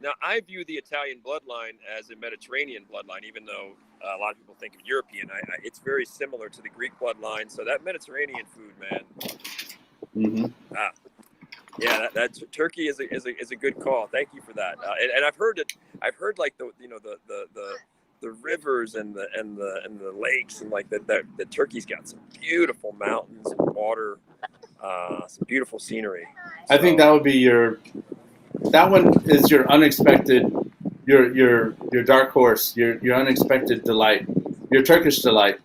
B: now I view the Italian bloodline as a Mediterranean bloodline, even though a lot of people think of European. It's very similar to the Greek bloodline. So that Mediterranean food, man.
A: Mm-hmm.
B: Yeah, that turkey is a good call. Thank you for that. And I've heard like the rivers and the lakes, and like the Turkey's got some beautiful mountains and water, some beautiful scenery.
A: I think that would be that one is your unexpected, your dark horse, your unexpected delight, your Turkish delight.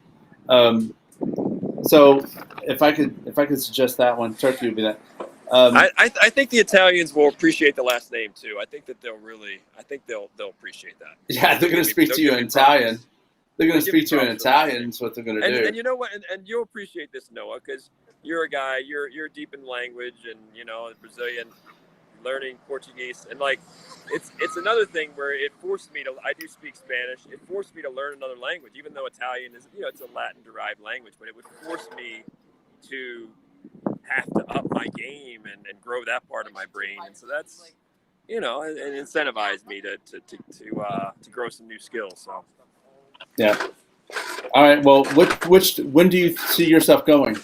A: So if I could suggest that one, Turkey would be that.
B: I think the Italians will appreciate the last name too. I think that they'll appreciate that.
A: Yeah, they're going to speak to you in Italian. They're going to speak to you in Italian. That's what they're going to do.
B: And you know what? And you'll appreciate this, Noah, because you're a guy. You're deep in language, and Brazilian, learning Portuguese, and like it's another thing where it forced me to. I do speak Spanish. It forced me to learn another language, even though Italian is it's a Latin-derived language, but it would force me to have to up my game and grow that part of my brain, and so that's it incentivized me to grow some new skills. So
A: yeah. All right. Well, when do you see yourself going?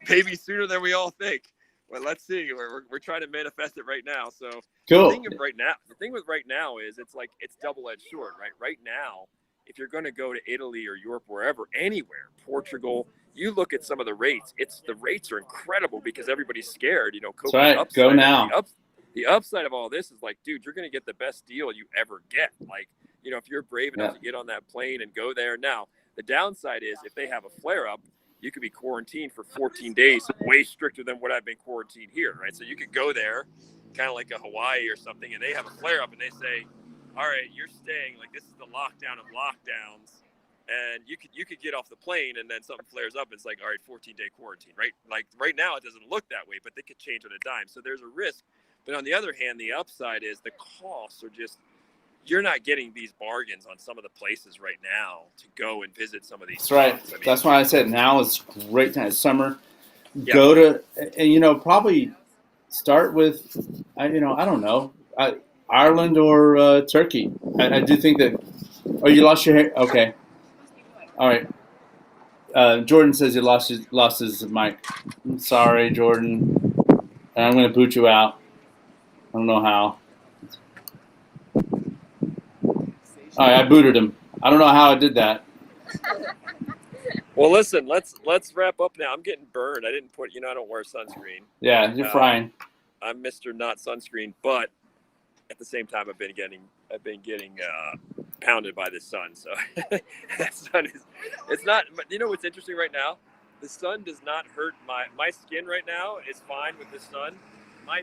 B: Maybe sooner than we all think. Well, let's see. We're trying to manifest it right now. So
A: cool.
B: The thing with right now is it's double-edged sword, right? Right now, if you're going to go to Italy or Europe, wherever, anywhere, Portugal, you look at some of the rates. The rates are incredible because everybody's scared.
A: That's right. Go now.
B: The upside of all this is like, dude, you're going to get the best deal you ever get. Like, if you're brave enough to get on that plane and go there. Now, the downside is if they have a flare-up, you could be quarantined for 14 days, way stricter than what I've been quarantined here, right? So you could go there, kind of like a Hawaii or something, and they have a flare-up, and they say, all right, you're staying, like this is the lockdown of lockdowns, and you could get off the plane, and then something flares up, it's like, all right, 14-day quarantine, right? Like right now it doesn't look that way, but they could change on a dime. So there's a risk. But on the other hand, the upside is the costs are just, you're not getting these bargains on some of the places right now to go and visit some of these.
A: That's right.
B: I mean,
A: that's why I said now is great time. It's summer.
B: Yeah.
A: Go to, and probably start with, I don't know, Ireland or Turkey. I do think that. Oh, you lost your hair. Okay. All right. Jordan says he lost his mic. I'm sorry, Jordan. And I'm going to boot you out. I don't know how. All right, I booted him. I don't know how I did that.
B: Well, listen, let's wrap up now. I'm getting burned. I didn't put, I don't wear sunscreen.
A: Yeah, you're frying.
B: I'm Mr. Not Sunscreen, but at the same time, I've been getting pounded by the sun. So that sun it's not. But you know what's interesting right now? The sun does not hurt my skin right now. Is fine with the sun. My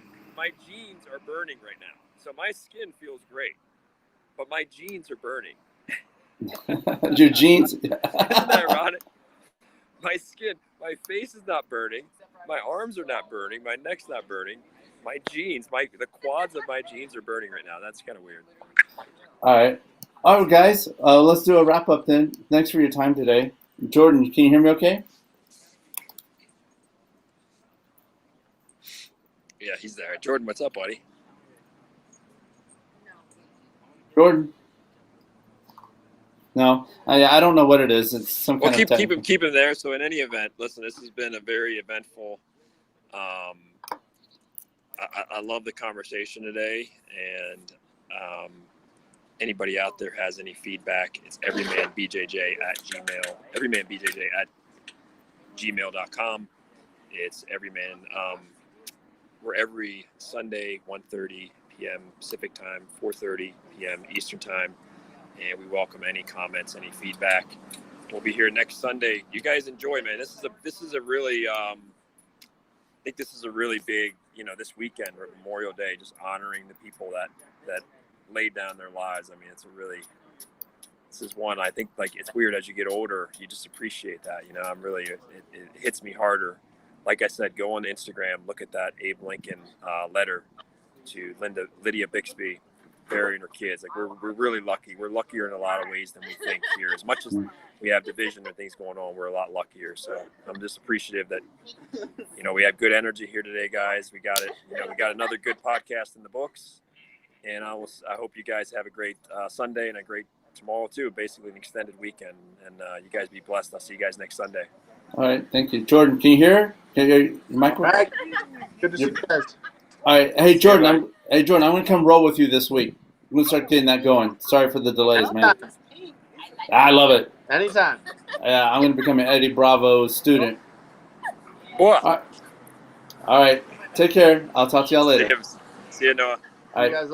B: jeans are burning right now, so my skin feels great, but my jeans are burning.
A: Your jeans.
B: Isn't that ironic? My face is not burning. My arms are not burning. My neck's not burning. My jeans, the quads of my jeans are burning right now. That's kind of weird.
A: All right, guys. Let's do a wrap up then. Thanks for your time today, Jordan. Can you hear me? Okay.
B: Yeah, he's there. Jordan, what's up, buddy?
A: Jordan. No, I don't know what it is. It's some kind of
B: keep him there. So in any event, listen, this has been a very eventful. I love the conversation today, and anybody out there has any feedback, it's everymanbjj@gmail.com. It's everyman. We're every Sunday, 1:30 p.m. Pacific time, 4:30 p.m. Eastern time. And we welcome any comments, any feedback. We'll be here next Sunday. You guys enjoy, man. This is a really, I think this is a really big, this weekend or Memorial Day, just honoring the people that laid down their lives. I mean, this is one, I think, like, it's weird as you get older, you just appreciate that. I'm really, it hits me harder. Like I said, go on Instagram, look at that Abe Lincoln letter to Lydia Bixby. burying our kids. Like we're really lucky. We're luckier in a lot of ways than we think here. As much as we have division and things going on, we're a lot luckier. So I'm just appreciative that, you know, we have good energy here today, guys. We got it. You know, we got another good podcast in the books, and I hope you guys have a great Sunday and a great tomorrow too. Basically an extended weekend, and you guys be blessed. I'll see you guys next Sunday.
A: All right, thank you, Jordan. Can you hear? Can you hear your mic?
C: All right. Good to see you guys.
A: All right, hey Jordan, I'm gonna come roll with you this week. I'm gonna start getting that going. Sorry for the delays, man. I love it.
C: Anytime.
A: Yeah, I'm gonna become an Eddie Bravo student.
B: Boy.
A: All right, take care. I'll talk to y'all later.
B: See you, Noah.
A: All right.
C: You guys